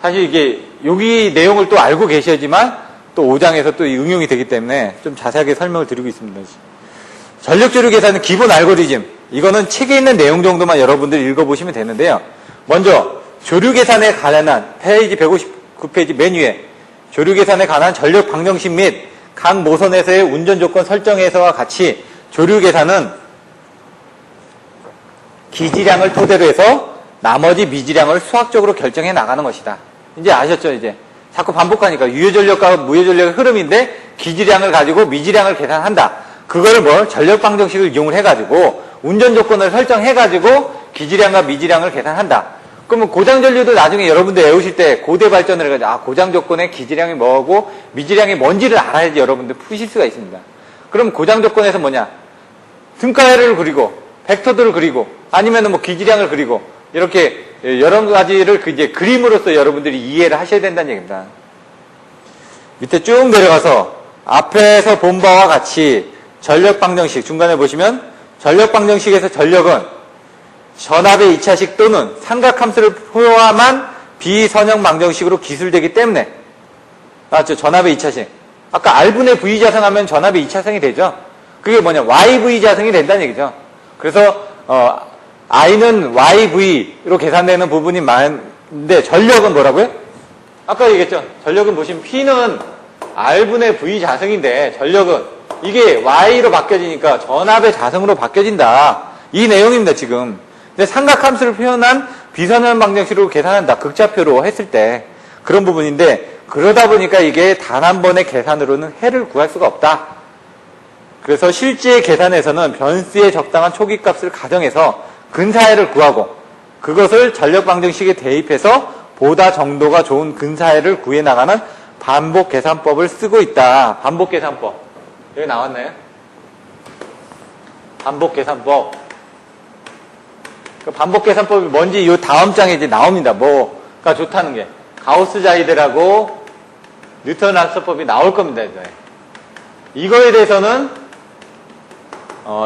사실 이게 여기 내용을 또 알고 계셔야지만 또 5장에서 또 응용이 되기 때문에 좀 자세하게 설명을 드리고 있습니다. 전력조류 계산은 기본 알고리즘. 이거는 책에 있는 내용 정도만 여러분들이 읽어보시면 되는데요. 먼저 조류 계산에 관련한 페이지 159페이지 맨 위에 조류 계산에 관한 전력 방정식 및 각 모선에서의 운전 조건 설정에서와 같이 조류 계산은 기지량을 토대로 해서 나머지 미지량을 수학적으로 결정해 나가는 것이다. 이제 아셨죠? 이제 자꾸 반복하니까 유효전력과 무효전력의 흐름인데 기지량을 가지고 미지량을 계산한다. 그거를 뭘 전력 방정식을 이용을 해가지고 운전 조건을 설정해가지고 기지량과 미지량을 계산한다. 그러면 고장 전류도 나중에 여러분들 외우실 때 고대 발전을 해가지고 고장 조건의 기지량이 뭐고 미지량이 뭔지를 알아야지 여러분들 푸실 수가 있습니다. 그럼 고장 조건에서 뭐냐? 등가해를 그리고 벡터들을 그리고 아니면은 뭐 기지량을 그리고 이렇게 여러 가지를 이제 그림으로써 여러분들이 이해를 하셔야 된다는 얘기입니다. 밑에 쭉 내려가서 앞에서 본 바와 같이 전력 방정식 중간에 보시면 전력 방정식에서 전력은 전압의 2차식 또는 삼각함수를 포함한 비선형 방정식으로 기술되기 때문에 맞죠? 전압의 2차식. 아까 R분의 V 자성하면 전압의 2차성이 되죠. 그게 뭐냐? YV 자성이 된다는 얘기죠. 그래서 I는 YV로 계산되는 부분이 많은데 전력은 뭐라고요? 아까 얘기했죠. 전력은 보시면 P는 R분의 V 자성인데 전력은 이게 Y로 바뀌어지니까 전압의 자성으로 바뀌어진다. 이 내용입니다, 지금. 근데 삼각함수를 표현한 비선형 방정식으로 계산한다. 극좌표로 했을 때. 그런 부분인데, 그러다 보니까 이게 단 한 번의 계산으로는 해를 구할 수가 없다. 그래서 실제 계산에서는 변수의 적당한 초기값을 가정해서 근사해를 구하고, 그것을 전력 방정식에 대입해서 보다 정도가 좋은 근사해를 구해나가는 반복 계산법을 쓰고 있다. 반복 계산법. 여기 나왔나요? 반복 계산법. 그 반복 계산법이 뭔지 이 다음 장에 이제 나옵니다. 뭐가 좋다는 게. 가우스 자이드라고 뉴턴 합성법이 나올 겁니다. 이제. 이거에 대해서는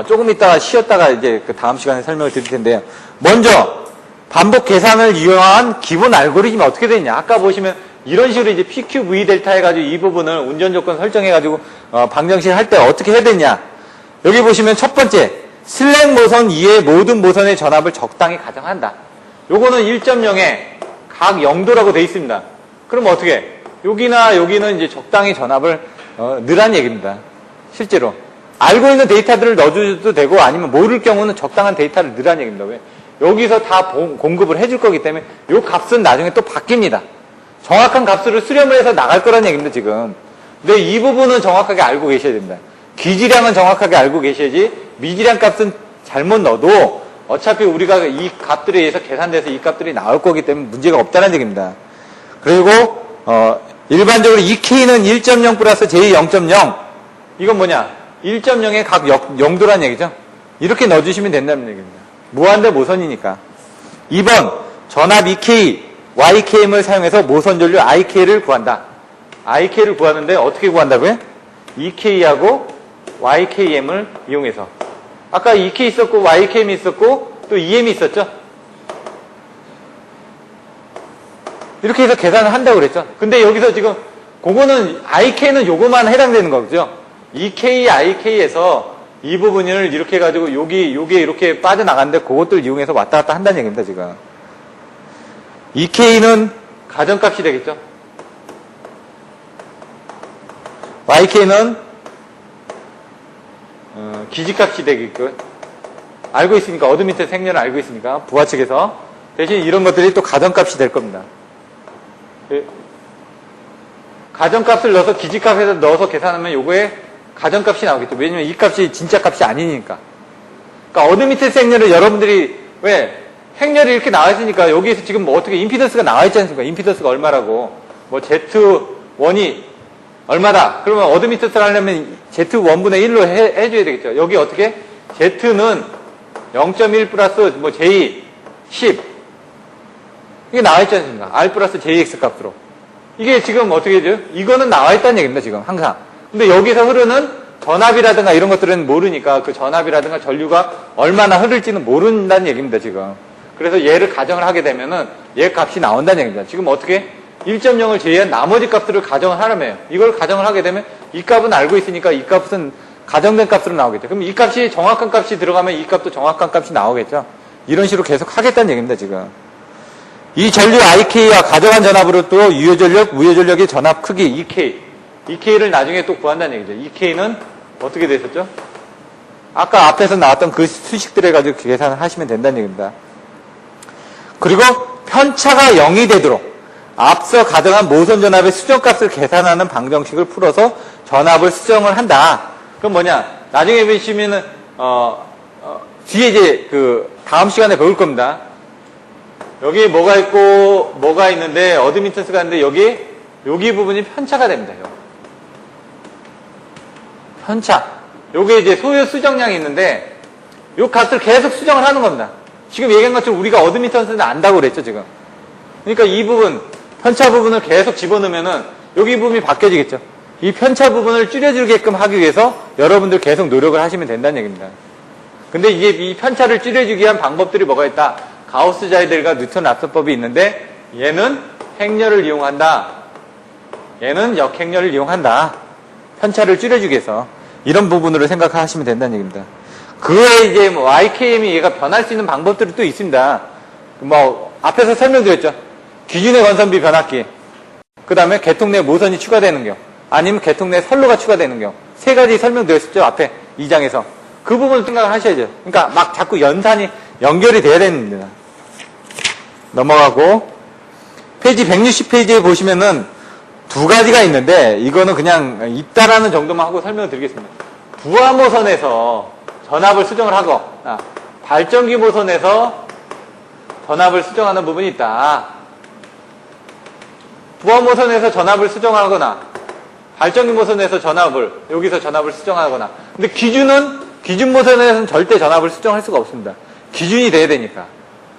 조금 이따가 쉬었다가 이제 그 다음 시간에 설명을 드릴 텐데요. 먼저 반복 계산을 이용한 기본 알고리즘이 어떻게 되냐. 아까 보시면 이런 식으로 이제 PQV 델타 해가지고 이 부분을 운전 조건 설정해가지고 방정식 할 때 어떻게 해야 되냐. 여기 보시면 첫 번째 슬랙 모선 이외의 모든 모선의 전압을 적당히 가정한다. 요거는 1.0에 각 0도라고 돼 있습니다. 그럼 어떻게? 여기나 여기는 이제 적당히 전압을 넣으란 얘기입니다. 실제로 알고 있는 데이터들을 넣어줘도 되고 아니면 모를 경우는 적당한 데이터를 넣으란 얘기입니다. 왜? 여기서 다 공급을 해줄 거기 때문에 요 값은 나중에 또 바뀝니다. 정확한 값으로 수렴을 해서 나갈 거란 얘기입니다, 지금. 근데 이 부분은 정확하게 알고 계셔야 됩니다. 기지량은 정확하게 알고 계셔야지 미지량 값은 잘못 넣어도 어차피 우리가 이 값들에 의해서 계산돼서 이 값들이 나올 거기 때문에 문제가 없다는 얘기입니다. 그리고 일반적으로 EK는 1.0 플러스 J 0.0 이건 뭐냐? 1.0에 각 0도란 얘기죠. 이렇게 넣어주시면 된다는 얘기입니다. 무한대 모선이니까. 2번 전압 EK, YKM을 사용해서 모선 전류 IK를 구한다. IK를 구하는데 어떻게 구한다고요? EK하고 YKM을 이용해서. 아까 EK 있었고 YKM이 있었고 또 EM이 있었죠? 이렇게 해서 계산을 한다고 그랬죠. 근데 여기서 지금 그거는 IK는 요거만 해당되는 거죠. EK, IK에서 이 부분을 이렇게 해가지고 요게 이렇게 빠져나가는데 그것들 이용해서 왔다 갔다 한다는 얘기입니다, 지금. EK는 가정값이 되겠죠. YK는 기지값이 되겠고, 알고 있으니까, 어드미트 생년을 알고 있으니까, 부하 측에서. 대신 이런 것들이 또 가정값이 될 겁니다. 가정값을 넣어서 기지값에서 넣어서 계산하면 요거에 가정값이 나오겠죠. 왜냐면 이 값이 진짜 값이 아니니까. 그러니까 어드미트 생년을 여러분들이 왜 행렬이 이렇게 나와 있으니까 여기에서 지금 뭐 어떻게 임피던스가 나와 있지 않습니까? 임피던스가 얼마라고. 뭐 Z1이 얼마다. 그러면 어드미터스를 하려면 Z1분의 1로 해줘야 되겠죠. 여기 어떻게? Z는 0.1 플러스 뭐 J 10. 이게 나와 있지 않습니까? R 플러스 JX 값으로. 이게 지금 어떻게 되죠? 이거는 나와 있다는 얘기입니다, 지금. 항상. 근데 여기서 흐르는 전압이라든가 이런 것들은 모르니까 그 전압이라든가 전류가 얼마나 흐를지는 모른다는 얘기입니다, 지금. 그래서 얘를 가정을 하게 되면은 얘 값이 나온다는 얘기입니다. 지금 어떻게? 1.0을 제외한 나머지 값들을 가정을 하라며요. 이걸 가정을 하게 되면 이 값은 알고 있으니까 이 값은 가정된 값으로 나오겠죠. 그럼 이 값이 정확한 값이 들어가면 이 값도 정확한 값이 나오겠죠. 이런 식으로 계속 하겠다는 얘기입니다, 지금. 이 전류 IK와 가정한 전압으로 또 유효전력, 무효전력의 전압 크기 EK. EK를 나중에 또 구한다는 얘기죠. EK는 어떻게 됐었죠? 아까 앞에서 나왔던 그 수식들을 가지고 계산을 하시면 된다는 얘기입니다. 그리고 편차가 0이 되도록 앞서 가정한 모선 전압의 수정값을 계산하는 방정식을 풀어서 전압을 수정을 한다. 그럼 뭐냐? 나중에 보시면은 뒤에 이제 그 다음 시간에 배울 겁니다. 여기 뭐가 있고 뭐가 있는데 어드미턴스가 있는데 여기 부분이 편차가 됩니다. 편차. 요게 이제 소요 수정량이 있는데 요 값을 계속 수정을 하는 겁니다. 지금 얘기한 것처럼 우리가 어드미턴스는 안다고 그랬죠, 지금. 그러니까 이 부분 편차 부분을 계속 집어넣으면은 여기 부분이 바뀌어지겠죠. 이 편차 부분을 줄여주게끔 하기 위해서 여러분들 계속 노력을 하시면 된다는 얘기입니다. 근데 이게 이 편차를 줄여주기 위한 방법들이 뭐가 있다? 가우스 자이델과 뉴턴 랍서법이 있는데 얘는 행렬을 이용한다. 얘는 역행렬을 이용한다. 편차를 줄여주기 위해서 이런 부분으로 생각하시면 된다는 얘기입니다. 그 외에 이제 뭐 YKM이 얘가 변할 수 있는 방법들이 또 있습니다. 뭐 앞에서 설명드렸죠. 기준의 건선비 변압기, 그 다음에 개통 내 모선이 추가되는 경우, 아니면 개통 내 선로가 추가되는 경우, 세 가지 설명드렸었죠, 앞에 2장에서. 그 부분을 생각을 하셔야죠. 그러니까 막 자꾸 연결이 돼야 됩니다. 넘어가고, 페이지 160페이지에 보시면은 두 가지가 있는데, 이거는 그냥 있다라는 정도만 하고 설명을 드리겠습니다. 부하 모선에서 전압을 수정을 하고, 발전기 모선에서 전압을 수정하는 부분이 있다. 부하 모선에서 전압을 수정하거나 발전기 모선에서 여기서 전압을 수정하거나. 근데 기준 모선에서는 절대 전압을 수정할 수가 없습니다. 기준이 돼야 되니까.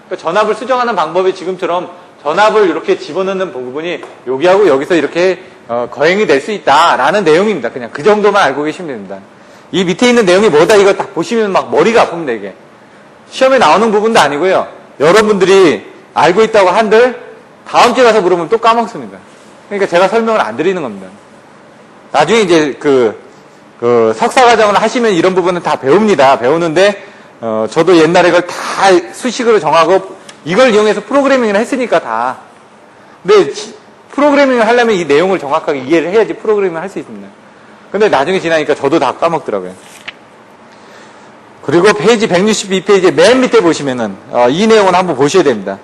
그러니까 전압을 수정하는 방법이 지금처럼 전압을 이렇게 집어넣는 부분이 여기하고 여기서 이렇게 거행이 될 수 있다라는 내용입니다. 그냥 그 정도만 알고 계시면 됩니다. 이 밑에 있는 내용이 뭐다 이거 딱 보시면 막 머리가 아픕니다, 이게. 시험에 나오는 부분도 아니고요. 여러분들이 알고 있다고 한들 다음 주에 가서 물으면 또 까먹습니다. 그러니까 제가 설명을 안 드리는 겁니다. 나중에 이제 석사 과정을 하시면 이런 부분은 다 배웁니다. 배우는데, 저도 옛날에 그걸 다 수식으로 정하고 이걸 이용해서 프로그래밍을 했으니까 다. 근데 프로그래밍을 하려면 이 내용을 정확하게 이해를 해야지 프로그래밍을 할 수 있습니다. 근데 나중에 지나니까 저도 다 까먹더라고요. 그리고 페이지 162페이지 맨 밑에 보시면은, 이 내용은 한번 보셔야 됩니다.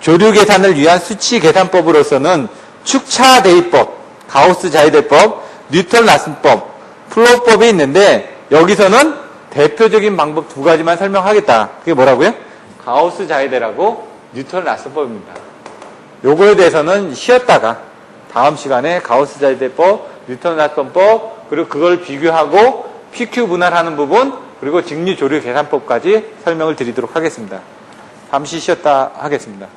조류 계산을 위한 수치 계산법으로서는 축차 대입법, 가우스 자이델법, 뉴턴 라슨법, 플로우법이 있는데 여기서는 대표적인 방법 두 가지만 설명하겠다. 그게 뭐라고요? 가우스 자이델하고 뉴턴 라슨법입니다. 요거에 대해서는 쉬었다가 다음 시간에 가우스 자이델법, 뉴턴 라슨법, 그리고 그걸 비교하고 PQ 분할하는 부분, 그리고 직류 조류 계산법까지 설명을 드리도록 하겠습니다. 잠시 쉬었다 하겠습니다.